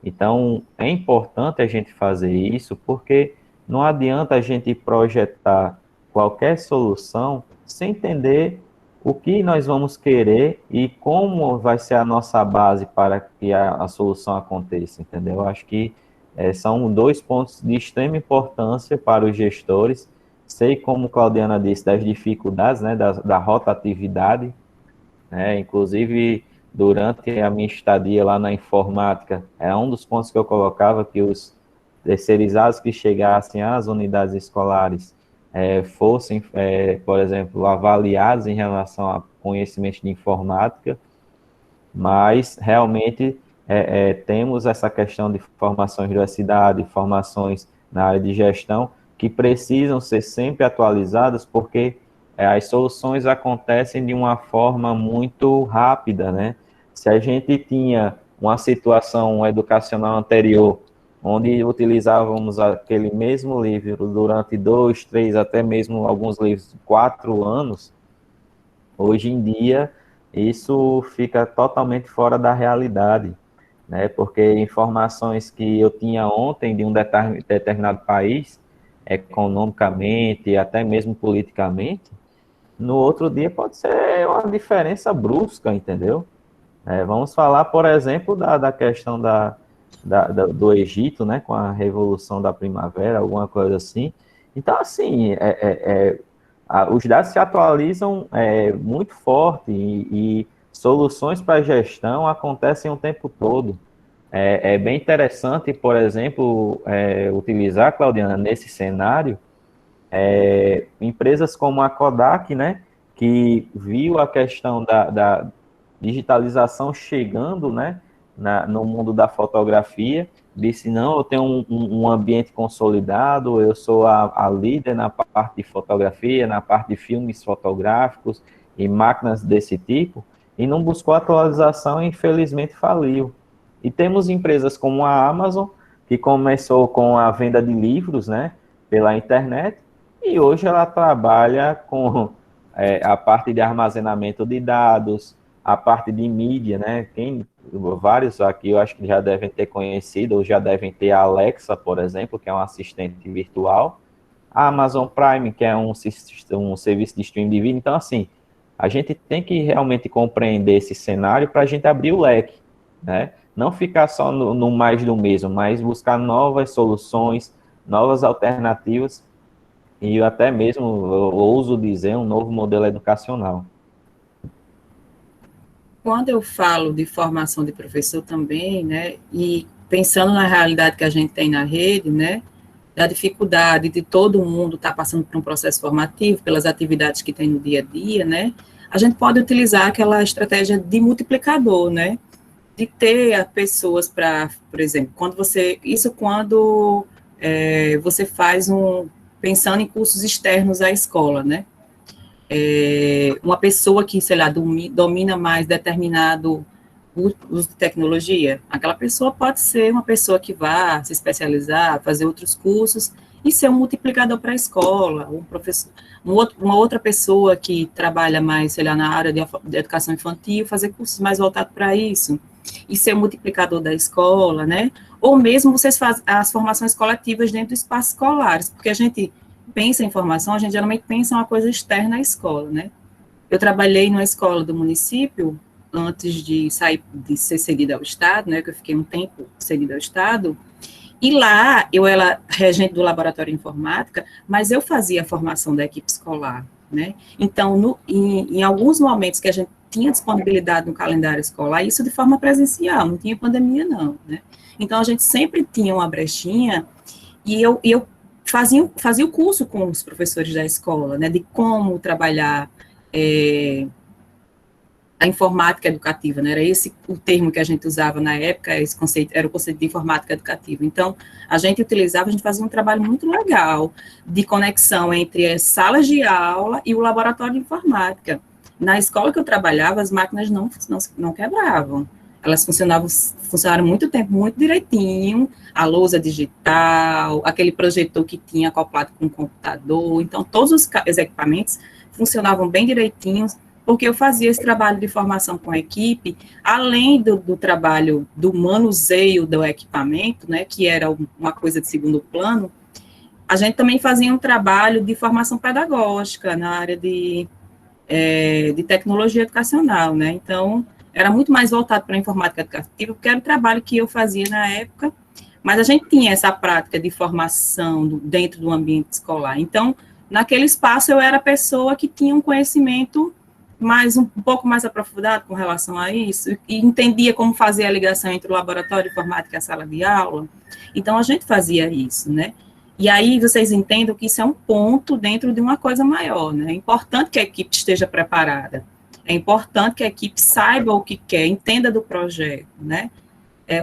Então, é importante a gente fazer isso, porque não adianta a gente projetar qualquer solução sem entender o que nós vamos querer e como vai ser a nossa base para que a solução aconteça, entendeu? Eu acho que são dois pontos de extrema importância para os gestores. Sei, como Claudiana disse, das dificuldades, né, da rotatividade, né, inclusive durante a minha estadia lá na informática, é um dos pontos que eu colocava, que os terceirizados que chegassem às unidades escolares fossem, por exemplo, avaliados em relação a conhecimentos de informática, mas realmente temos essa questão de formações de universidade, formações na área de gestão, que precisam ser sempre atualizadas, porque as soluções acontecem de uma forma muito rápida, né? Se a gente tinha uma situação educacional anterior, onde utilizávamos aquele mesmo livro durante 2, 3, até mesmo alguns livros, 4 anos, hoje em dia isso fica totalmente fora da realidade, né? Porque informações que eu tinha ontem de um determinado país, economicamente, até mesmo politicamente, no outro dia pode ser uma diferença brusca, entendeu? Vamos falar, por exemplo, da questão do Egito, né, com a Revolução da Primavera, alguma coisa assim. Então, assim, os dados se atualizam muito forte e soluções para gestão acontecem o tempo todo. É bem interessante, por exemplo, utilizar, Claudiana, nesse cenário, empresas como a Kodak, né, que viu a questão da digitalização chegando, né, no mundo da fotografia, disse, não, eu tenho um ambiente consolidado, eu sou a líder na parte de fotografia, na parte de filmes fotográficos e máquinas desse tipo, e não buscou atualização e infelizmente faliu. E temos empresas como a Amazon, que começou com a venda de livros, né, pela internet, e hoje ela trabalha com a parte de armazenamento de dados, a parte de mídia, né? Vários aqui eu acho que já devem ter conhecido, ou já devem ter a Alexa, por exemplo, que é um assistente virtual, a Amazon Prime, que é um serviço de streaming de vídeo. Então, assim, a gente tem que realmente compreender esse cenário para a gente abrir o leque, né? Não ficar só no mais do mesmo, mas buscar novas soluções, novas alternativas e até mesmo, eu ouso dizer, um novo modelo educacional. Quando eu falo de formação de professor também, né, e pensando na realidade que a gente tem na rede, né, da dificuldade de todo mundo estar passando por um processo formativo, pelas atividades que tem no dia a dia, né, a gente pode utilizar aquela estratégia de multiplicador, né, de ter pessoas para, por exemplo, quando você você faz pensando em cursos externos à escola, né, uma pessoa que, sei lá, domina mais determinado uso de tecnologia, aquela pessoa pode ser uma pessoa que vá se especializar, fazer outros cursos e ser um multiplicador para a escola, um professor, uma outra pessoa que trabalha mais, sei lá, na área de educação infantil, fazer cursos mais voltados para isso, e ser um multiplicador da escola, né? Ou mesmo vocês fazem as formações coletivas dentro do espaço escolares, porque a gente pensa em formação, a gente geralmente pensa em uma coisa externa à escola, né? Eu trabalhei numa escola do município, antes de sair, de ser cedida ao Estado, né, que eu fiquei um tempo cedida ao Estado, e lá eu era regente do laboratório de informática, mas eu fazia a formação da equipe escolar, né? Então, em alguns momentos que a gente tinha disponibilidade no calendário escolar, isso de forma presencial, não tinha pandemia não, né? Então, a gente sempre tinha uma brechinha, e eu fazia o curso com os professores da escola, né, de como trabalhar a informática educativa, né? Era esse o termo que a gente usava na época, esse conceito, era o conceito de informática educativa. Então, a gente fazia um trabalho muito legal de conexão entre as salas de aula e o laboratório de informática. Na escola que eu trabalhava, as máquinas não quebravam. Elas funcionaram muito tempo, muito direitinho, a lousa digital, aquele projetor que tinha acoplado com o computador. Então, todos os equipamentos funcionavam bem direitinhos, porque eu fazia esse trabalho de formação com a equipe, além do trabalho do manuseio do equipamento, né, que era uma coisa de segundo plano, a gente também fazia um trabalho de formação pedagógica na área de tecnologia educacional, né, então, era muito mais voltado para a informática educativa, porque era o trabalho que eu fazia na época, mas a gente tinha essa prática de formação dentro do ambiente escolar, então, naquele espaço eu era a pessoa que tinha um conhecimento um pouco mais aprofundado com relação a isso, e entendia como fazer a ligação entre o laboratório de informática e a sala de aula. Então, a gente fazia isso, né? E aí, vocês entendam que isso é um ponto dentro de uma coisa maior, né? É importante que a equipe esteja preparada, é importante que a equipe saiba o que quer, entenda do projeto, né?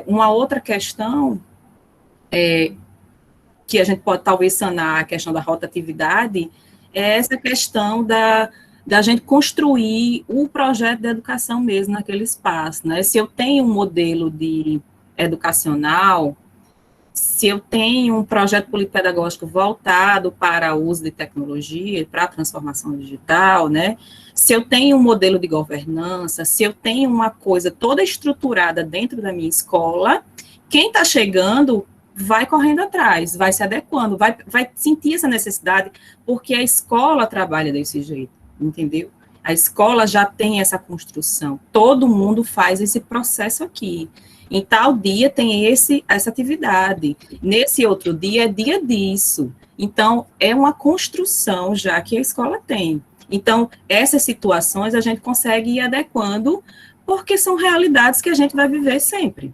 Uma outra questão que a gente pode talvez sanar, a questão da rotatividade, é essa questão da gente construir o projeto de educação mesmo naquele espaço, né? Se eu tenho um modelo educacional, se eu tenho um projeto político-pedagógico voltado para o uso de tecnologia, para a transformação digital, né? Se eu tenho um modelo de governança, se eu tenho uma coisa toda estruturada dentro da minha escola, quem está chegando vai correndo atrás, vai se adequando, vai sentir essa necessidade, porque a escola trabalha desse jeito, entendeu? A escola já tem essa construção, todo mundo faz esse processo aqui. Em tal dia tem essa atividade, nesse outro dia é dia disso. Então, é uma construção já que a escola tem. Então, essas situações a gente consegue ir adequando, porque são realidades que a gente vai viver sempre.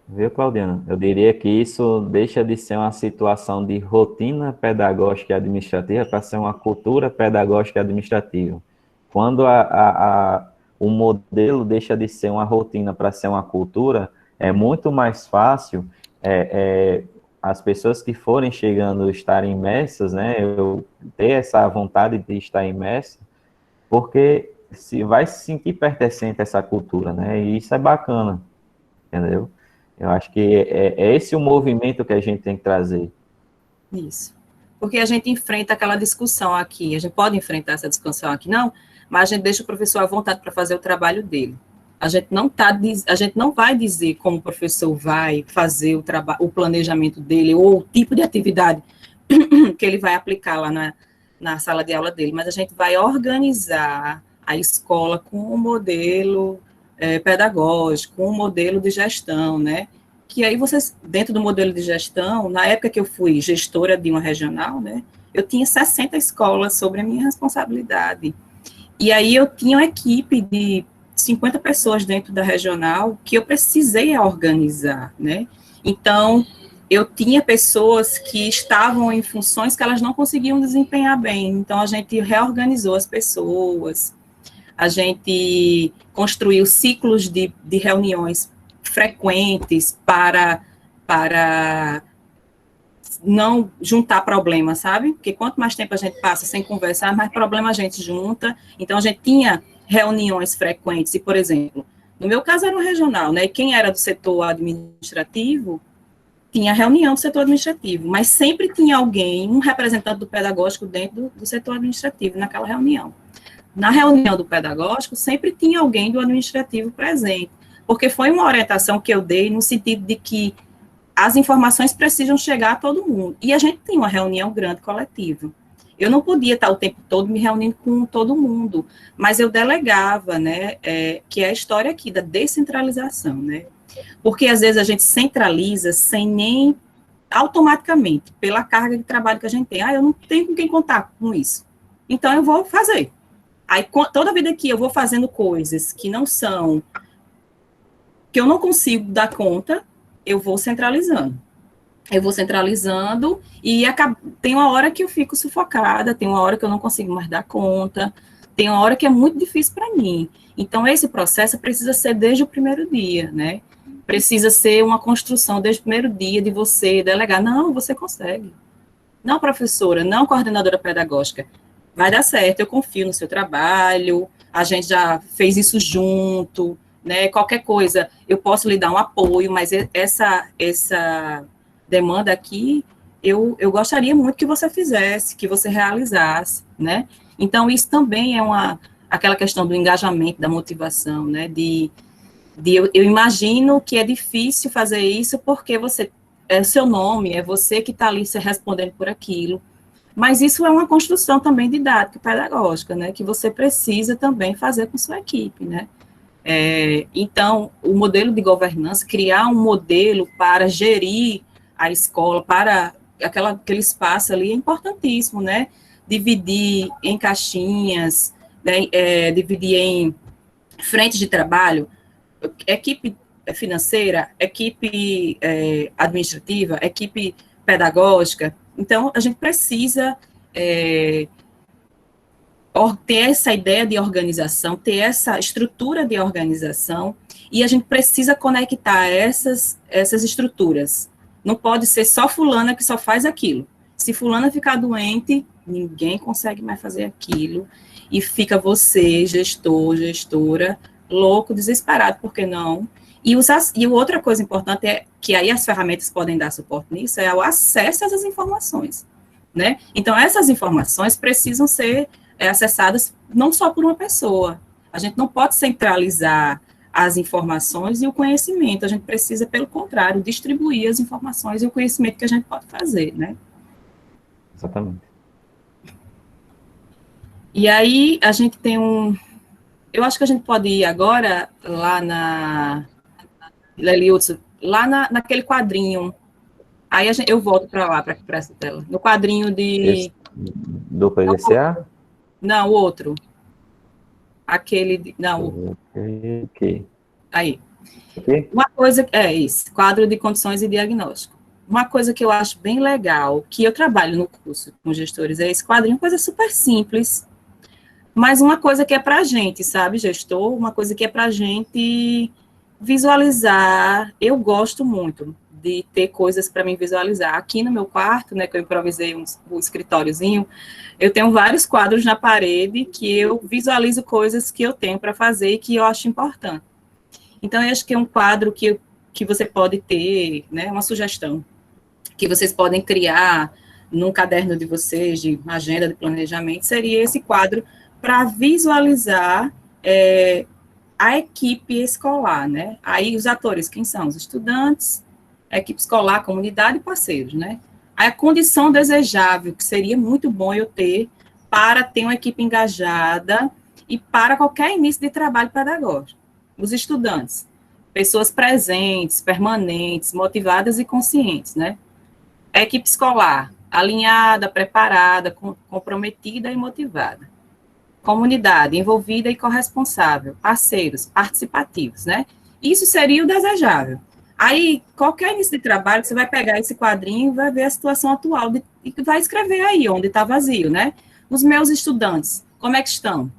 Viu, Claudiana? Eu diria que isso deixa de ser uma situação de rotina pedagógica e administrativa para ser uma cultura pedagógica e administrativa. Quando o modelo deixa de ser uma rotina para ser uma cultura, é muito mais fácil as pessoas que forem chegando estarem imersas, né? Eu ter essa vontade de estar imersa, porque vai se sentir pertencente a essa cultura, né? E isso é bacana, entendeu? Eu acho que é esse o movimento que a gente tem que trazer. Isso. Porque a gente enfrenta aquela discussão aqui, a gente pode enfrentar essa discussão aqui, não, mas a gente deixa o professor à vontade para fazer o trabalho dele. A gente não vai dizer como o professor vai fazer o planejamento dele, ou o tipo de atividade que ele vai aplicar lá na sala de aula dele, mas a gente vai organizar a escola com um modelo pedagógico, com um modelo de gestão, né? Que aí vocês, dentro do modelo de gestão, na época que eu fui gestora de uma regional, né? Eu tinha 60 escolas sobre a minha responsabilidade. E aí eu tinha uma equipe de 50 pessoas dentro da regional que eu precisei organizar, né? Então, eu tinha pessoas que estavam em funções que elas não conseguiam desempenhar bem. Então, a gente reorganizou as pessoas, a gente construiu ciclos de reuniões frequentes para não juntar problemas, sabe? Porque quanto mais tempo a gente passa sem conversar, mais problema a gente junta. Então, a gente tinha reuniões frequentes. E, por exemplo, no meu caso era um regional, né? E quem era do setor administrativo tinha reunião do setor administrativo, mas sempre tinha alguém, um representante do pedagógico dentro do setor administrativo naquela reunião. Na reunião do pedagógico, sempre tinha alguém do administrativo presente, porque foi uma orientação que eu dei no sentido de que as informações precisam chegar a todo mundo. E a gente tem uma reunião grande coletiva. Eu não podia estar o tempo todo me reunindo com todo mundo, mas eu delegava, né, que é a história aqui da descentralização, né? Porque às vezes a gente centraliza sem nem automaticamente, pela carga de trabalho que a gente tem. Eu não tenho com quem contar com isso. Então eu vou fazer. Aí, toda vida que eu vou fazendo coisas que não são, que eu não consigo dar conta, eu vou centralizando. E tem uma hora que eu fico sufocada, tem uma hora que eu não consigo mais dar conta, tem uma hora que é muito difícil para mim. Então, esse processo precisa ser desde o primeiro dia, né? Precisa ser uma construção desde o primeiro dia de você delegar. Não, você consegue. Não, professora, não, coordenadora pedagógica. Vai dar certo, eu confio no seu trabalho, a gente já fez isso junto, né? Qualquer coisa, eu posso lhe dar um apoio, mas essa demanda aqui, eu gostaria muito que você fizesse, que você realizasse, né? Então, isso também é aquela questão do engajamento, da motivação, né? Eu imagino que é difícil fazer isso porque você é o seu nome, é você que está ali se respondendo por aquilo. Mas isso é uma construção também didática, pedagógica, né? Que você precisa também fazer com sua equipe, né? Então, o modelo de governança, criar um modelo para gerir a escola, para aquele espaço ali é importantíssimo, né? Dividir em caixinhas, né? Dividir em frentes de trabalho, equipe financeira, equipe administrativa, equipe pedagógica. Então, a gente precisa ter essa ideia de organização, ter essa estrutura de organização, e a gente precisa conectar essas estruturas. Não pode ser só fulana que só faz aquilo. Se fulana ficar doente, ninguém consegue mais fazer aquilo, e fica você, gestor, gestora, louco, desesperado, por que não? E outra coisa importante é que aí as ferramentas podem dar suporte nisso, é o acesso a essas informações, né? Então, essas informações precisam ser acessadas não só por uma pessoa. A gente não pode centralizar as informações e o conhecimento, a gente precisa, pelo contrário, distribuir as informações e o conhecimento que a gente pode fazer, né? Exatamente. E aí, a gente tem eu acho que a gente pode ir agora lá Leliutso, lá naquele quadrinho. Aí eu volto para lá, para essa tela. No quadrinho de... Do PDCA? Não, o outro. Aquele... Não. Ok. Aí. Okay. Uma coisa... isso. Quadro de condições e diagnóstico. Uma coisa que eu acho bem legal, que eu trabalho no curso com gestores, é esse quadrinho, coisa super simples, mas uma coisa que é para a gente, sabe, gestor? Uma coisa que é para a gente visualizar. Eu gosto muito de ter coisas para mim visualizar. Aqui no meu quarto, né, que eu improvisei um escritóriozinho, eu tenho vários quadros na parede que eu visualizo coisas que eu tenho para fazer e que eu acho importante. Então, eu acho que é um quadro que você pode ter, né, uma sugestão, que vocês podem criar num caderno de vocês, de agenda de planejamento, seria esse quadro para visualizar a equipe escolar, né? Aí os atores, quem são? Os estudantes, a equipe escolar, a comunidade e parceiros, né? Aí a condição desejável, que seria muito bom eu ter para ter uma equipe engajada e para qualquer início de trabalho pedagógico. Os estudantes, pessoas presentes, permanentes, motivadas e conscientes, né? A equipe escolar, alinhada, preparada, comprometida e motivada. Comunidade, envolvida e corresponsável. Parceiros, participativos, né? Isso seria o desejável. Aí, qualquer início de trabalho, você vai pegar esse quadrinho e vai ver a situação atual e vai escrever aí, onde está vazio, né? Os meus estudantes, como é que estão?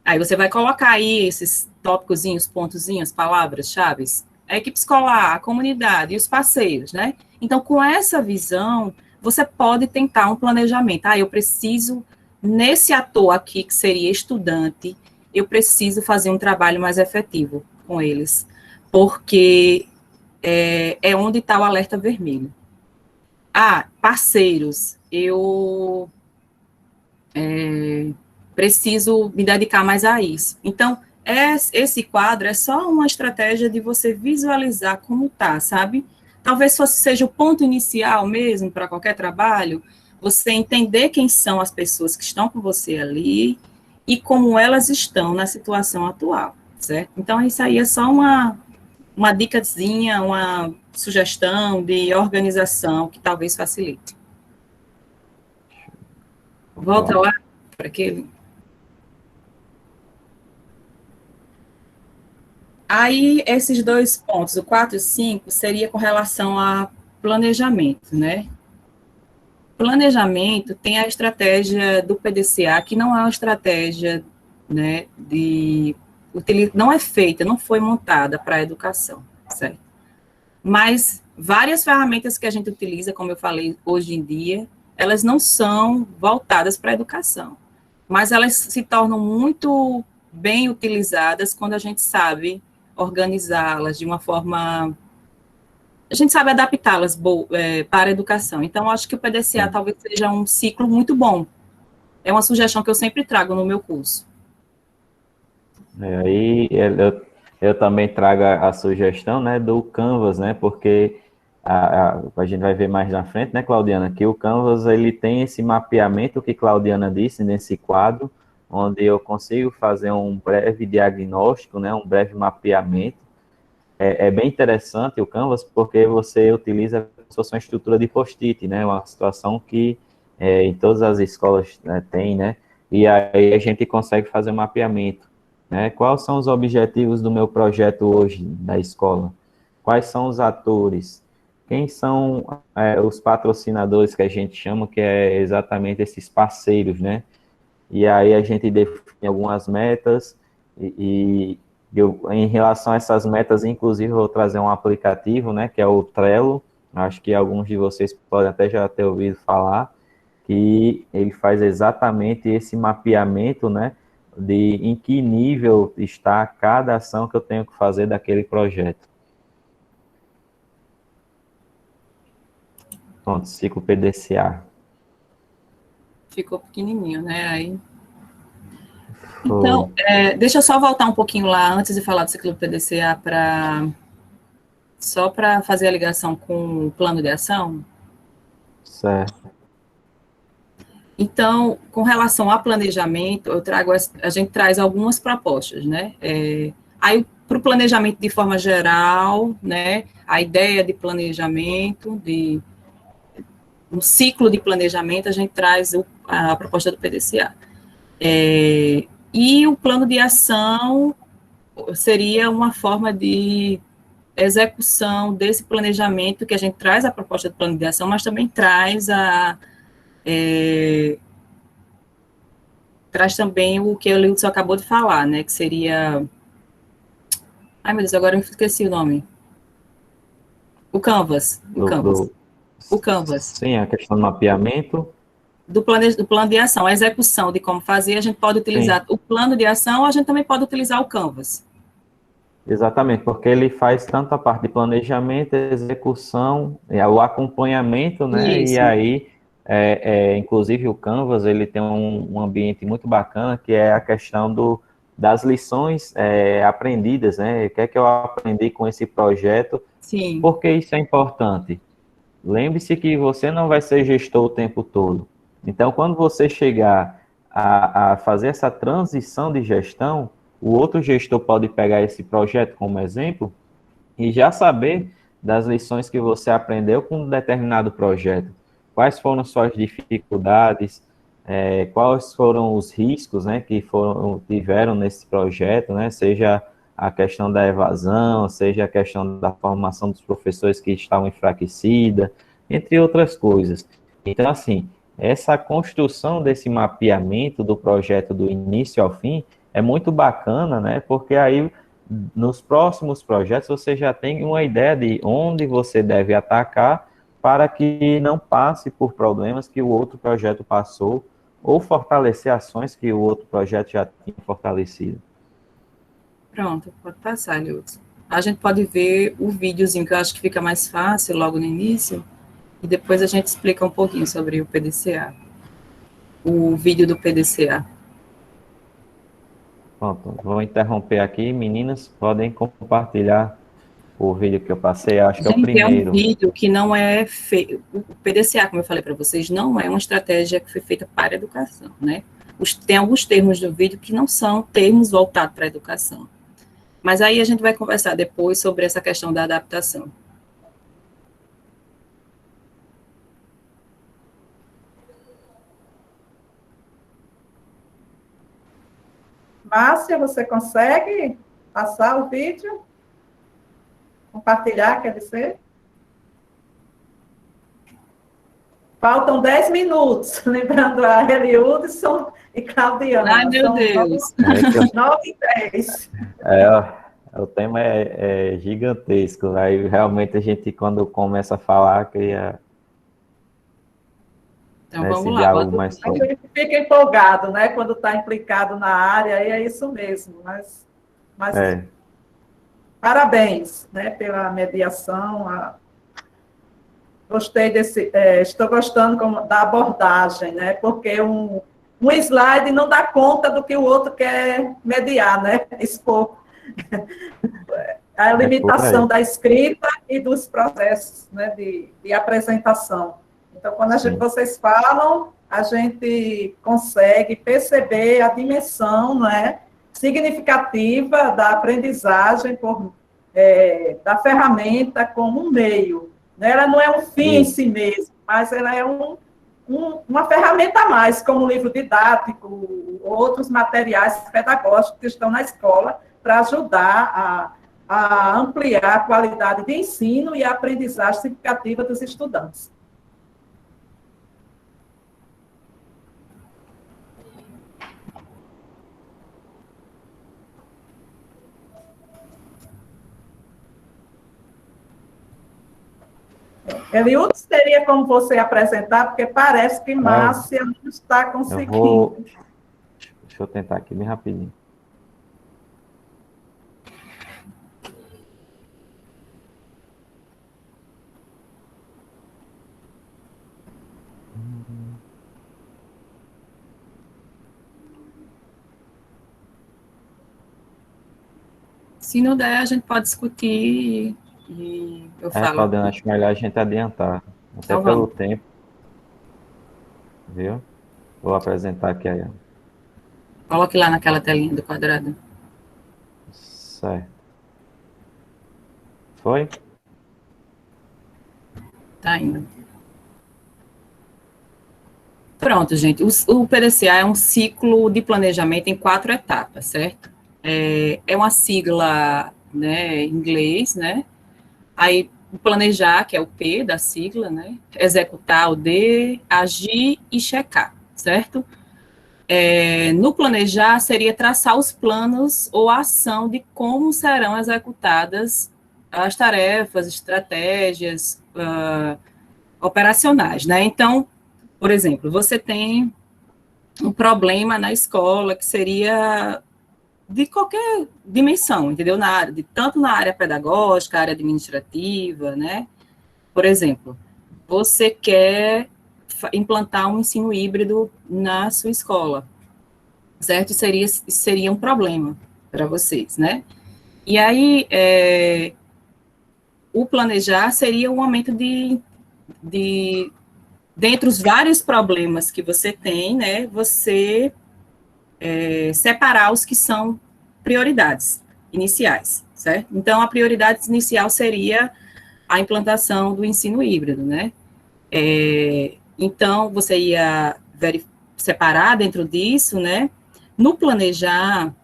Aí você vai colocar aí esses tópicozinhos, pontozinhos, palavras-chave. A equipe escolar, a comunidade e os parceiros, né? Então, com essa visão, você pode tentar um planejamento. Eu preciso, nesse ator aqui, que seria estudante, eu preciso fazer um trabalho mais efetivo com eles, porque é onde está o alerta vermelho. Parceiros, eu preciso me dedicar mais a isso. Então, esse quadro é só uma estratégia de você visualizar como tá, sabe? Talvez seja o ponto inicial mesmo para qualquer trabalho, você entender quem são as pessoas que estão com você ali e como elas estão na situação atual, certo? Então, isso aí é só uma dicasinha, uma sugestão de organização que talvez facilite. Volta lá para aquele... Aí, esses dois pontos, o 4 e 5, seria com relação a planejamento, né? Planejamento tem a estratégia do PDCA, que não é uma estratégia, né, não é feita, não foi montada para a educação, certo? Mas várias ferramentas que a gente utiliza, como eu falei, hoje em dia, elas não são voltadas para a educação, mas elas se tornam muito bem utilizadas quando a gente sabe organizá-las de uma forma, a gente sabe adaptá-las para a educação. Então, acho que o PDCA talvez seja um ciclo muito bom. É uma sugestão que eu sempre trago no meu curso. Aí eu também trago a sugestão, né, do Canvas, né, porque a gente vai ver mais na frente, né, Claudiana, que o Canvas, ele tem esse mapeamento que Claudiana disse nesse quadro, onde eu consigo fazer um breve diagnóstico, né, um breve mapeamento. É bem interessante o Canvas, porque você utiliza como se fosse uma estrutura de post-it, né, uma situação que em todas as escolas, né, tem, né, e aí a gente consegue fazer um mapeamento, né, quais são os objetivos do meu projeto hoje da escola, quais são os atores, quem são os patrocinadores que a gente chama, que é exatamente esses parceiros, né, e aí a gente define algumas metas em relação a essas metas, inclusive, eu vou trazer um aplicativo, né, que é o Trello. Acho que alguns de vocês podem até já ter ouvido falar, que ele faz exatamente esse mapeamento, né, de em que nível está cada ação que eu tenho que fazer daquele projeto. Pronto, ciclo PDCA. Ficou pequenininho, né? Aí... Então, deixa eu só voltar um pouquinho lá, antes de falar do ciclo PDCA, só para fazer a ligação com o plano de ação. Certo. Então, com relação ao planejamento, a gente traz algumas propostas, né? Aí, para o planejamento de forma geral, né? A ideia de planejamento, um ciclo de planejamento, a gente traz a proposta do PDCA. E o plano de ação seria uma forma de execução desse planejamento que a gente traz a proposta do plano de ação, mas também traz também o que o Lilson acabou de falar, né, que seria... Ai, meu Deus, agora eu esqueci o nome. O Canvas. O Canvas. Sim, a questão do mapeamento. Do plano de ação, a execução de como fazer, a gente pode utilizar o plano de ação, a gente também pode utilizar o Canvas. Exatamente, porque ele faz tanto a parte de planejamento, execução, o acompanhamento, né? Isso. E aí, inclusive o Canvas, ele tem um ambiente muito bacana, que é a questão das lições aprendidas, né? O que é que eu aprendi com esse projeto? Sim. Por que isso é importante? Lembre-se que você não vai ser gestor o tempo todo. Então, quando você chegar a fazer essa transição de gestão, o outro gestor pode pegar esse projeto como exemplo e já saber das lições que você aprendeu com um determinado projeto. Quais foram suas dificuldades, quais foram os riscos, né, que tiveram nesse projeto, né, seja a questão da evasão, seja a questão da formação dos professores que estavam enfraquecida, entre outras coisas. Então, assim, essa construção desse mapeamento do projeto do início ao fim é muito bacana, né? Porque aí, nos próximos projetos, você já tem uma ideia de onde você deve atacar para que não passe por problemas que o outro projeto passou ou fortalecer ações que o outro projeto já tinha fortalecido. Pronto, pode passar, Lilson. A gente pode ver o videozinho, que eu acho que fica mais fácil logo no início, e depois a gente explica um pouquinho sobre o PDCA. O vídeo do PDCA. Pronto, vou interromper aqui. Meninas, podem compartilhar o vídeo que eu passei, acho que é o primeiro. É um vídeo que não é feito... O PDCA, como eu falei para vocês, não é uma estratégia que foi feita para a educação, né? Tem alguns termos do vídeo que não são termos voltados para a educação. Mas aí a gente vai conversar depois sobre essa questão da adaptação. Márcia, você consegue passar o vídeo? Compartilhar, quer dizer? Faltam 10 minutos, lembrando a Eliudson e Claudiana. Ai, meu Deus. 9h10. O tema é gigantesco. Aí realmente a gente, quando começa a falar, queria Então, vamos seguir lá. algo mais A sobre. gente fica empolgado, né? Quando está implicado na área, e é isso mesmo. Mas parabéns, né, pela mediação. Gostei estou gostando da abordagem, né? Porque um slide não dá conta do que o outro quer mediar, né? Expor a limitação da escrita e dos processos, né, de apresentação. Então, quando vocês falam, a gente consegue perceber a dimensão, né, significativa da aprendizagem da ferramenta como um meio. Ela não é um fim em si mesmo, mas ela é uma ferramenta a mais, como o livro didático, outros materiais pedagógicos que estão na escola para ajudar a ampliar a qualidade de ensino e a aprendizagem significativa dos estudantes. Eliudson, teria como você apresentar, porque parece que Márcia não está conseguindo. Deixa eu tentar aqui bem rapidinho. Se não der, a gente pode discutir e eu falo. Claudiana, acho melhor a gente adiantar, até Então, pelo vamos. tempo. Viu? Vou apresentar aqui aí. Coloque lá naquela telinha do quadrado. Certo. Foi? Tá indo. Pronto, gente. O PDCA é um ciclo de planejamento em 4 etapas, certo? É uma sigla, né, em inglês, né? Aí, planejar, que é o P da sigla, né? Executar, o D, agir e checar, certo? No planejar, seria traçar os planos ou a ação de como serão executadas as tarefas, estratégias operacionais, né? Então, por exemplo, você tem um problema na escola que seria de qualquer dimensão, entendeu? Tanto na área pedagógica, área administrativa, né? Por exemplo, você quer implantar um ensino híbrido na sua escola, certo? Seria um problema para vocês, né? E aí, o planejar seria um momento dentre os vários problemas que você tem, né, você separar os que são prioridades iniciais, certo? Então, a prioridade inicial seria a implantação do ensino híbrido, né? Então, você ia separar dentro disso, né? No planejar,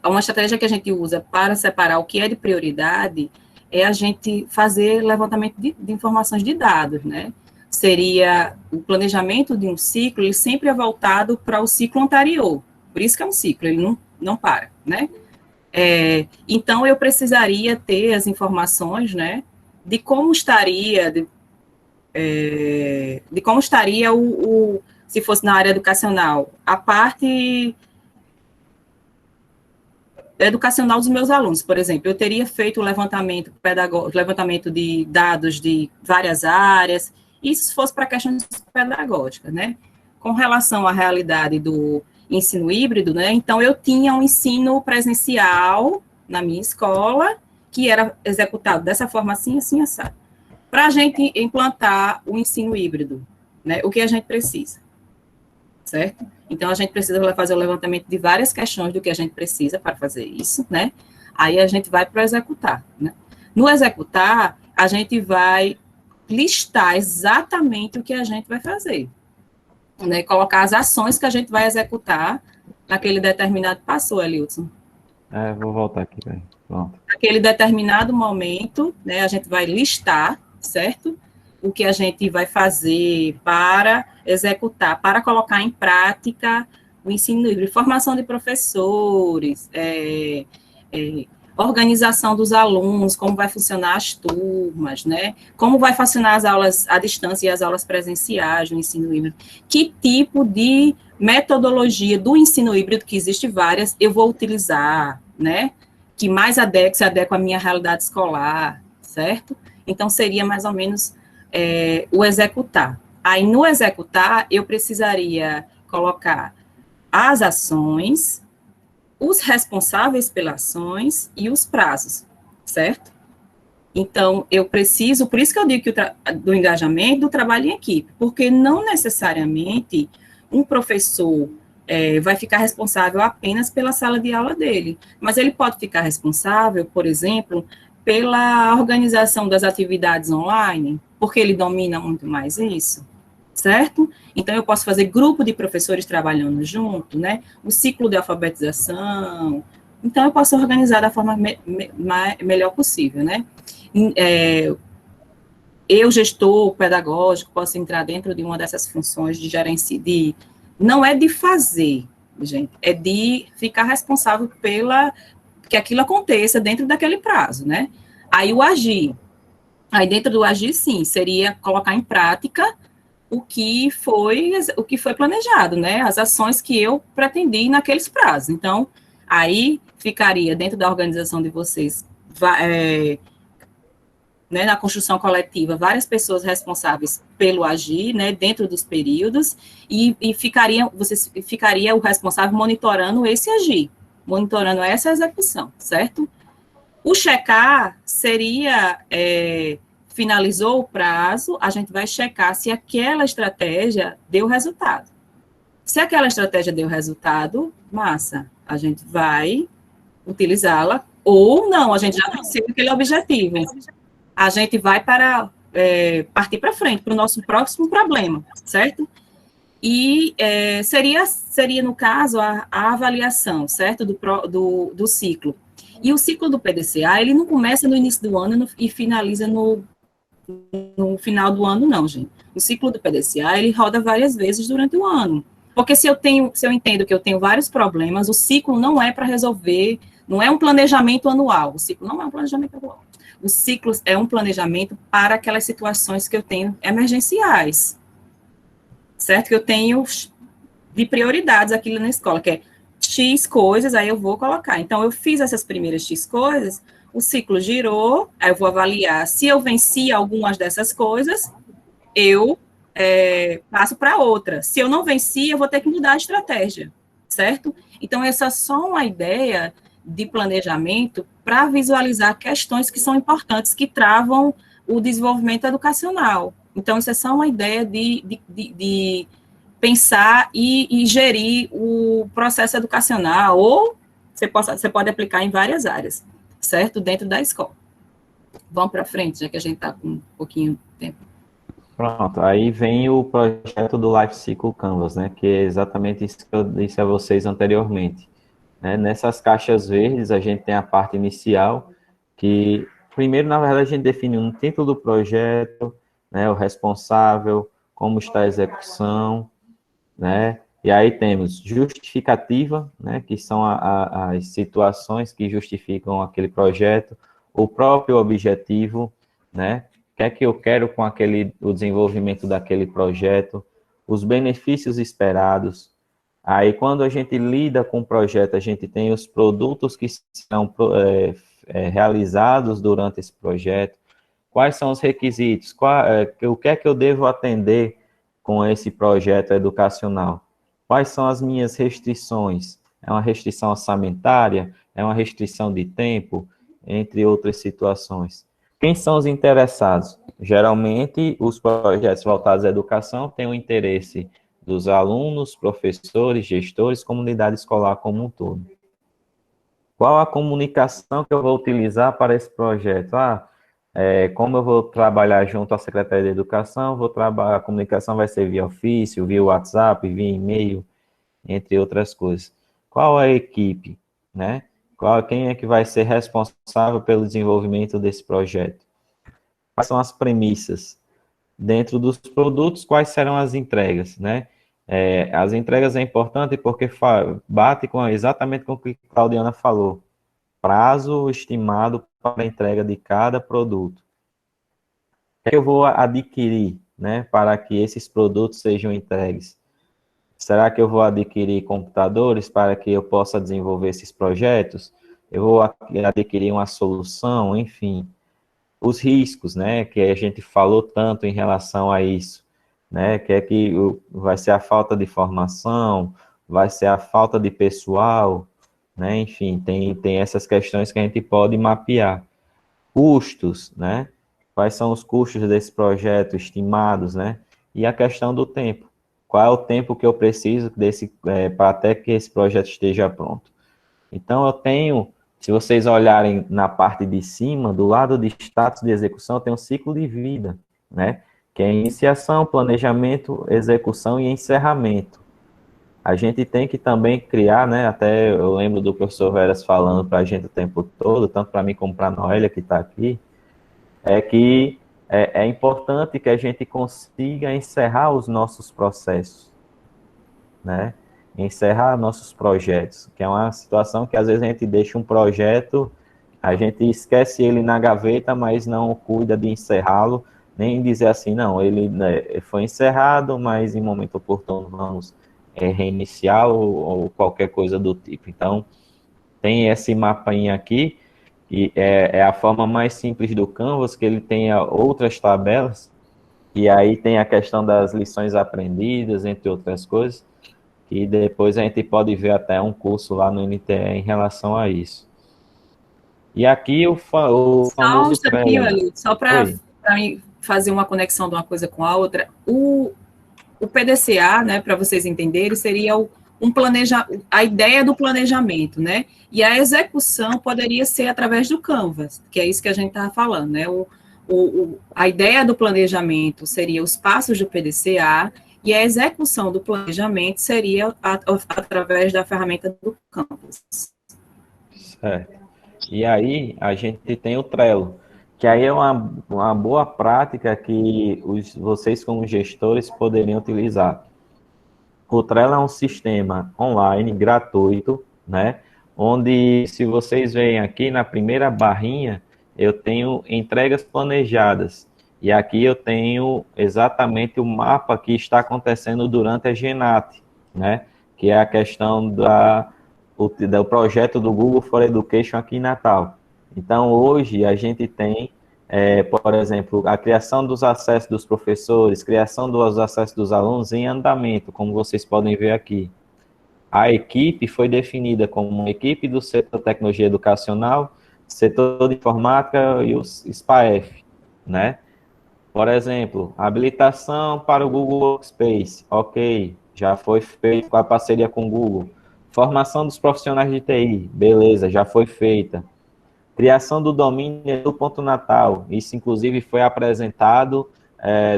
uma estratégia que a gente usa para separar o que é de prioridade é a gente fazer levantamento de informações de dados, né? Seria o planejamento de um ciclo, ele sempre é voltado para o ciclo anterior, por isso que é um ciclo, ele não para, né? Então, eu precisaria ter as informações, né, de como estaria, se fosse na área educacional, a parte educacional dos meus alunos, por exemplo, eu teria feito o levantamento de dados de várias áreas, isso se fosse para questões pedagógicas, né? Com relação à realidade do ensino híbrido, né? Então, eu tinha um ensino presencial na minha escola, que era executado dessa forma assim, assim, assado. Para a gente implantar o ensino híbrido, né? O que a gente precisa, certo? Então, a gente precisa fazer o levantamento de várias questões do que a gente precisa para fazer isso, né? Aí a gente vai para o executar, né? No executar, a gente vai listar exatamente o que a gente vai fazer, né? Colocar as ações que a gente vai executar naquele determinado... Passou, Eliudson. Vou voltar aqui, pronto. Naquele determinado momento, né, a gente vai listar, certo? o que a gente vai fazer para executar, para colocar em prática o ensino livre, formação de professores, organização dos alunos, como vai funcionar as turmas, né? Como vai funcionar as aulas à distância e as aulas presenciais no ensino híbrido. Que tipo de metodologia do ensino híbrido, que existe várias, eu vou utilizar, né? Que mais se adequa à minha realidade escolar, certo? Então, seria mais ou menos o executar. Aí, no executar, eu precisaria colocar as ações, os responsáveis pelas ações e os prazos, certo? Então, eu preciso, por isso que eu digo que do engajamento, do trabalho em equipe, porque não necessariamente um professor vai ficar responsável apenas pela sala de aula dele, mas ele pode ficar responsável, por exemplo, pela organização das atividades online, porque ele domina muito mais isso, certo? Então, eu posso fazer grupo de professores trabalhando junto, né? O ciclo de alfabetização. Então, eu posso organizar da forma melhor possível, né? Eu, gestor pedagógico, posso entrar dentro de uma dessas funções de gerência, não é de fazer, gente, é de ficar responsável que aquilo aconteça dentro daquele prazo, né? Aí o agir. Aí dentro do agir, sim, seria colocar em prática o que foi planejado, né? As ações que eu pretendi naqueles prazos. Então, aí ficaria dentro da organização de vocês, né, na construção coletiva, várias pessoas responsáveis pelo agir, né, dentro dos períodos, e ficaria o responsável monitorando esse agir, monitorando essa execução, certo? O checar seria, finalizou o prazo, a gente vai checar se aquela estratégia deu resultado. Se aquela estratégia deu resultado, massa, a gente vai utilizá-la, ou não, a gente já conseguiu aquele objetivo. A gente vai partir para frente, para o nosso próximo problema, certo? E seria, no caso, a avaliação, certo, do ciclo. E o ciclo do PDCA, ele não começa no início do ano e finaliza no final do ano, não, gente. O ciclo do PDCA, ele roda várias vezes durante o ano. Porque se eu entendo que eu tenho vários problemas, o ciclo não é para resolver, não é um planejamento anual. O ciclo não é um planejamento anual. O ciclo é um planejamento para aquelas situações que eu tenho emergenciais, certo? Que eu tenho de prioridades aqui na escola, que é X coisas, aí eu vou colocar. Então, eu fiz essas primeiras X coisas, o ciclo girou, aí eu vou avaliar. Se eu venci algumas dessas coisas, eu passo para outra. Se eu não venci, eu vou ter que mudar a estratégia, certo? Então, essa é só uma ideia de planejamento para visualizar questões que são importantes, que travam o desenvolvimento educacional. Então, isso é só uma ideia de pensar e gerir o processo educacional, ou você pode aplicar em várias áreas, certo? Dentro da escola. Vamos para frente, já que a gente está com um pouquinho de tempo. Pronto, aí vem o projeto do Life Cycle Canvas, né? Que é exatamente isso que eu disse a vocês anteriormente. Nessas caixas verdes, a gente tem a parte inicial, que, primeiro, na verdade, a gente define um título do projeto, né, o responsável, como está a execução, né, e aí temos justificativa, né, que são as situações que justificam aquele projeto, o próprio objetivo, né, o que é que eu quero com o desenvolvimento daquele projeto, os benefícios esperados. Aí, quando a gente lida com o projeto, a gente tem os produtos que são realizados durante esse projeto, quais são os requisitos, o que é que eu devo atender com esse projeto educacional, quais são as minhas restrições, é uma restrição orçamentária, é uma restrição de tempo, entre outras situações. Quem são os interessados? Geralmente, os projetos voltados à educação têm o interesse dos alunos, professores, gestores, comunidade escolar como um todo. Qual a comunicação que eu vou utilizar para esse projeto? Como eu vou trabalhar junto à Secretaria de Educação, a comunicação vai ser via ofício, via WhatsApp, via e-mail, entre outras coisas. Qual a equipe, né? Quem é que vai ser responsável pelo desenvolvimento desse projeto? Quais são as premissas? dentro dos produtos, quais serão as entregas, né? As entregas é importante porque bate exatamente com o que a Claudiana falou, prazo estimado para a entrega de cada produto. O que eu vou adquirir, né, para que esses produtos sejam entregues? Será que eu vou adquirir computadores para que eu possa desenvolver esses projetos? Eu vou adquirir uma solução, enfim. Os riscos, né, que a gente falou tanto em relação a isso, né, que vai ser a falta de formação, vai ser a falta de pessoal, né, enfim, tem essas questões que a gente pode mapear. Custos, né, quais são os custos desse projeto estimados, né, e a questão do tempo. Qual é o tempo que eu preciso para até que esse projeto esteja pronto? Então, eu tenho, se vocês olharem na parte de cima, do lado de status de execução, tem um ciclo de vida, né? Que é iniciação, planejamento, execução e encerramento. A gente tem que também criar, né? Até eu lembro do professor Veras falando para a gente o tempo todo, tanto para mim como para a Noélia, que está aqui, que é importante que a gente consiga encerrar os nossos processos, né? Encerrar nossos projetos, que é uma situação que às vezes a gente deixa um projeto, a gente esquece ele na gaveta, mas não cuida de encerrá-lo, nem dizer assim, não, ele, né, foi encerrado, mas em momento oportuno vamos reiniciá-lo ou qualquer coisa do tipo. Então, tem esse mapainha aqui, e é a forma mais simples do Canvas, que ele tem outras tabelas, e aí tem a questão das lições aprendidas, entre outras coisas, e depois a gente pode ver até um curso lá no NTE em relação a isso. E aqui o Só um famoso instantinho, Trello. ali, só para fazer uma conexão de uma coisa com a outra. O PDCA, né, para vocês entenderem, seria a ideia do planejamento, né? E a execução poderia ser através do Canvas, que é isso que a gente estava falando, né? A ideia do planejamento seria os passos do PDCA, e a execução do planejamento seria através da ferramenta do Canvas. Certo. E aí a gente tem o Trello, que aí é uma boa prática que vocês como gestores poderiam utilizar. O Trello é um sistema online, gratuito, né? Onde, se vocês veem aqui na primeira barrinha, eu tenho entregas planejadas. E aqui eu tenho exatamente o mapa que está acontecendo durante a GENAT, né? Que é a questão do projeto do Google for Education aqui em Natal. Então, hoje a gente tem, por exemplo, a criação dos acessos dos professores, criação dos acessos dos alunos em andamento, como vocês podem ver aqui. A equipe foi definida como uma equipe do setor de tecnologia educacional, setor de informática e os SPAEF, né? Por exemplo, habilitação para o Google Workspace, ok, já foi feito com a parceria com o Google. Formação dos profissionais de TI, beleza, já foi feita. Criação do domínio do ponto natal, isso inclusive foi apresentado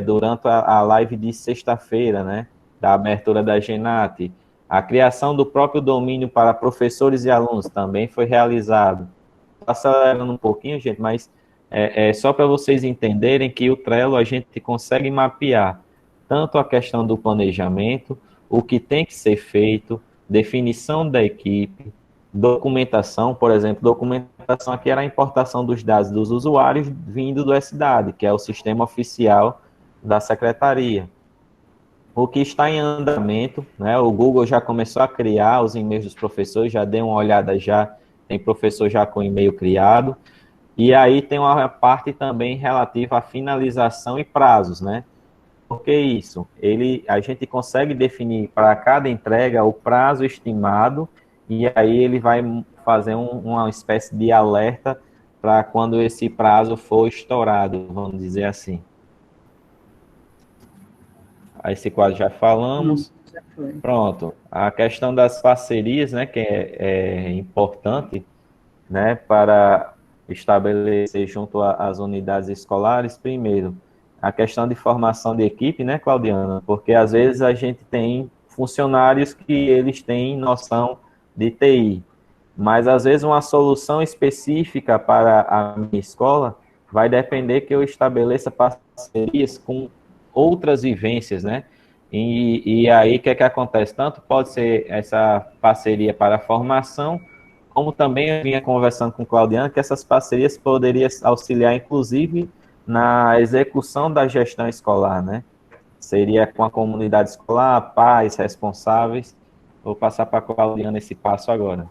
durante a live de sexta-feira, né, da abertura da GENAT. A criação do próprio domínio para professores e alunos também foi realizado. Estou acelerando um pouquinho, gente, mas só para vocês entenderem que o Trello a gente consegue mapear tanto a questão do planejamento, o que tem que ser feito, definição da equipe, documentação, por exemplo, documentação aqui era a importação dos dados dos usuários vindo do SDAD, que é o sistema oficial da secretaria. O que está em andamento, né, o Google já começou a criar os e-mails dos professores, já deu uma olhada, já tem professor já com e-mail criado, e aí tem uma parte também relativa à finalização e prazos, né? Por que isso? A gente consegue definir para cada entrega o prazo estimado e aí ele vai fazer uma espécie de alerta para quando esse prazo for estourado, vamos dizer assim. Esse quadro já falamos. Já foi. Pronto. A questão das parcerias, né, que é importante, né, para estabelecer junto às unidades escolares, primeiro, a questão de formação de equipe, né, Claudiana? Porque às vezes a gente tem funcionários que eles têm noção de TI, mas às vezes uma solução específica para a minha escola vai depender que eu estabeleça parcerias com outras vivências, né? E aí, o que é que acontece? Tanto pode ser essa parceria para a formação, como também eu vinha conversando com o Claudiano, que essas parcerias poderiam auxiliar, inclusive, na execução da gestão escolar, né? Seria com a comunidade escolar, pais, responsáveis. Vou passar para a Claudiana esse passo agora.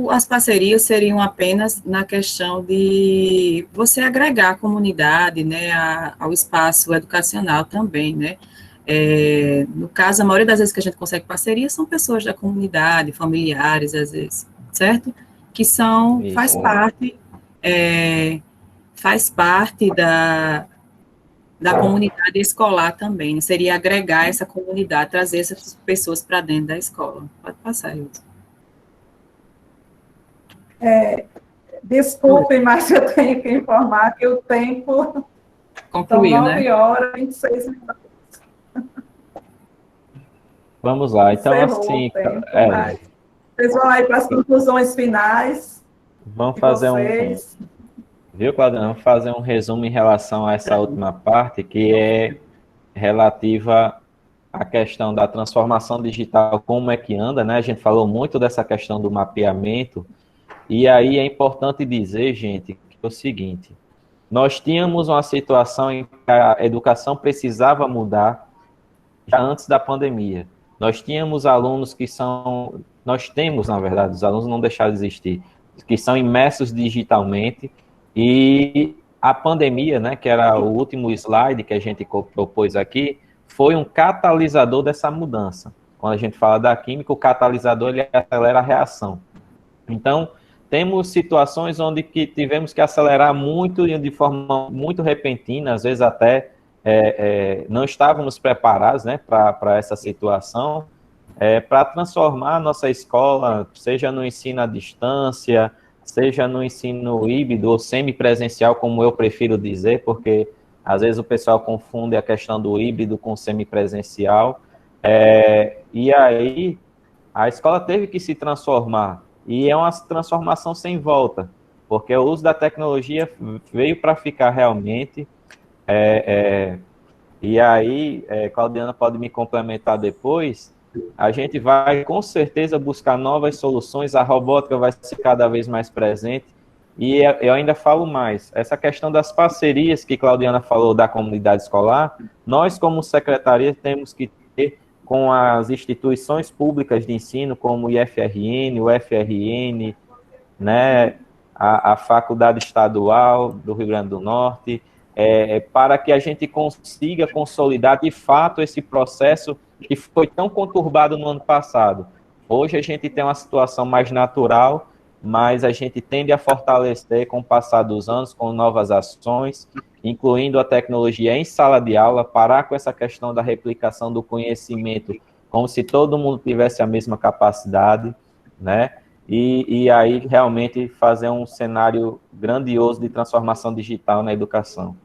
As parcerias seriam apenas na questão de você agregar a comunidade, né, ao espaço educacional também, né. No caso, a maioria das vezes que a gente consegue parceria são pessoas da comunidade, familiares, às vezes, certo? Que são, faz parte da comunidade escolar também, né? Seria agregar essa comunidade, trazer essas pessoas para dentro da escola. Pode passar, Ilza. Desculpe, mas eu tenho que informar que o tempo concluiu, são 9 horas e 26 minutos. Vamos lá, então assim... Vocês vão aí para as conclusões finais. Vamos fazer Viu, Claudiano? Vamos fazer um resumo em relação a essa última parte, que é relativa à questão da transformação digital, como é que anda, né? A gente falou muito dessa questão do mapeamento, e aí é importante dizer, gente, que é o seguinte, nós tínhamos uma situação em que a educação precisava mudar já antes da pandemia. Nós tínhamos alunos nós temos, na verdade, os alunos não deixaram de existir, que são imersos digitalmente, e a pandemia, né, que era o último slide que a gente propôs aqui, foi um catalisador dessa mudança. Quando a gente fala da química, o catalisador ele acelera a reação. Então, temos situações onde que tivemos que acelerar muito de forma muito repentina, às vezes até não estávamos preparados, né, para essa situação, para transformar a nossa escola, seja no ensino à distância, seja no ensino híbrido ou semipresencial, como eu prefiro dizer, porque às vezes o pessoal confunde a questão do híbrido com semipresencial, e aí a escola teve que se transformar, e é uma transformação sem volta, porque o uso da tecnologia veio para ficar realmente, e aí, Claudiana pode me complementar depois, a gente vai com certeza buscar novas soluções, a robótica vai ser cada vez mais presente, e eu ainda falo mais, essa questão das parcerias que Claudiana falou da comunidade escolar, nós como secretaria temos que ter com as instituições públicas de ensino, como o IFRN, o FRN, né, a Faculdade Estadual do Rio Grande do Norte, para que a gente consiga consolidar de fato esse processo que foi tão conturbado no ano passado. Hoje a gente tem uma situação mais natural, mas a gente tende a fortalecer com o passar dos anos, com novas ações, incluindo a tecnologia em sala de aula, parar com essa questão da replicação do conhecimento, como se todo mundo tivesse a mesma capacidade, né? E aí realmente fazer um cenário grandioso de transformação digital na educação.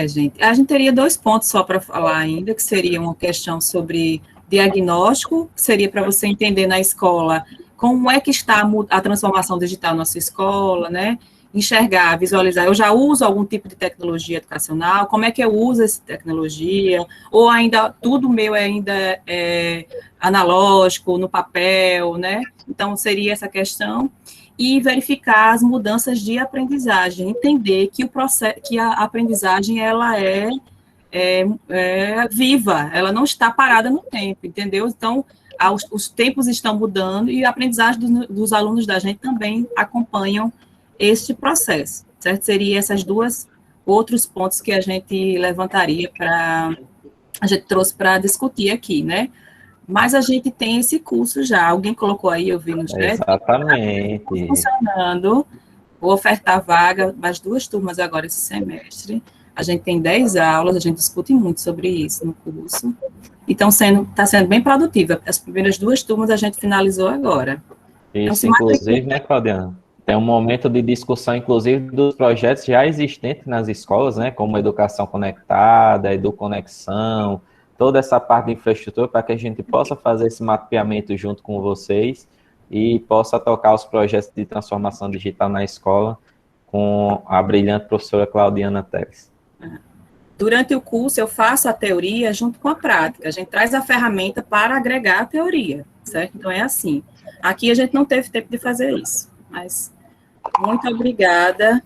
Gente, a gente teria 2 pontos só para falar ainda, que seria uma questão sobre diagnóstico, que seria para você entender na escola como é que está a transformação digital na sua escola, né? Enxergar, visualizar, eu já uso algum tipo de tecnologia educacional, como é que eu uso essa tecnologia, ou ainda, tudo meu ainda é analógico, no papel, né? Então, seria essa questão, e verificar as mudanças de aprendizagem, entender que o processo, que a aprendizagem, ela é viva, ela não está parada no tempo, entendeu? Então, os tempos estão mudando e a aprendizagem dos alunos da gente também acompanham este processo, certo? Seria essas outros pontos que a gente levantaria a gente trouxe para discutir aqui, né? Mas a gente tem esse curso já, alguém colocou aí, eu vi no chat. Exatamente. Tá funcionando, vou ofertar vaga, mais 2 turmas agora esse semestre, a gente tem 10 aulas, a gente discute muito sobre isso no curso, então está sendo bem produtiva, as primeiras 2 turmas a gente finalizou agora. Isso, então, inclusive, né, Claudiana? Tem um momento de discussão, inclusive, dos projetos já existentes nas escolas, né, como Educação Conectada, EduConexão, toda essa parte de infraestrutura, para que a gente possa fazer esse mapeamento junto com vocês e possa tocar os projetos de transformação digital na escola com a brilhante professora Claudiana Teles. Durante o curso, eu faço a teoria junto com a prática. A gente traz a ferramenta para agregar a teoria, certo? Então, é assim. Aqui a gente não teve tempo de fazer isso, mas muito obrigada.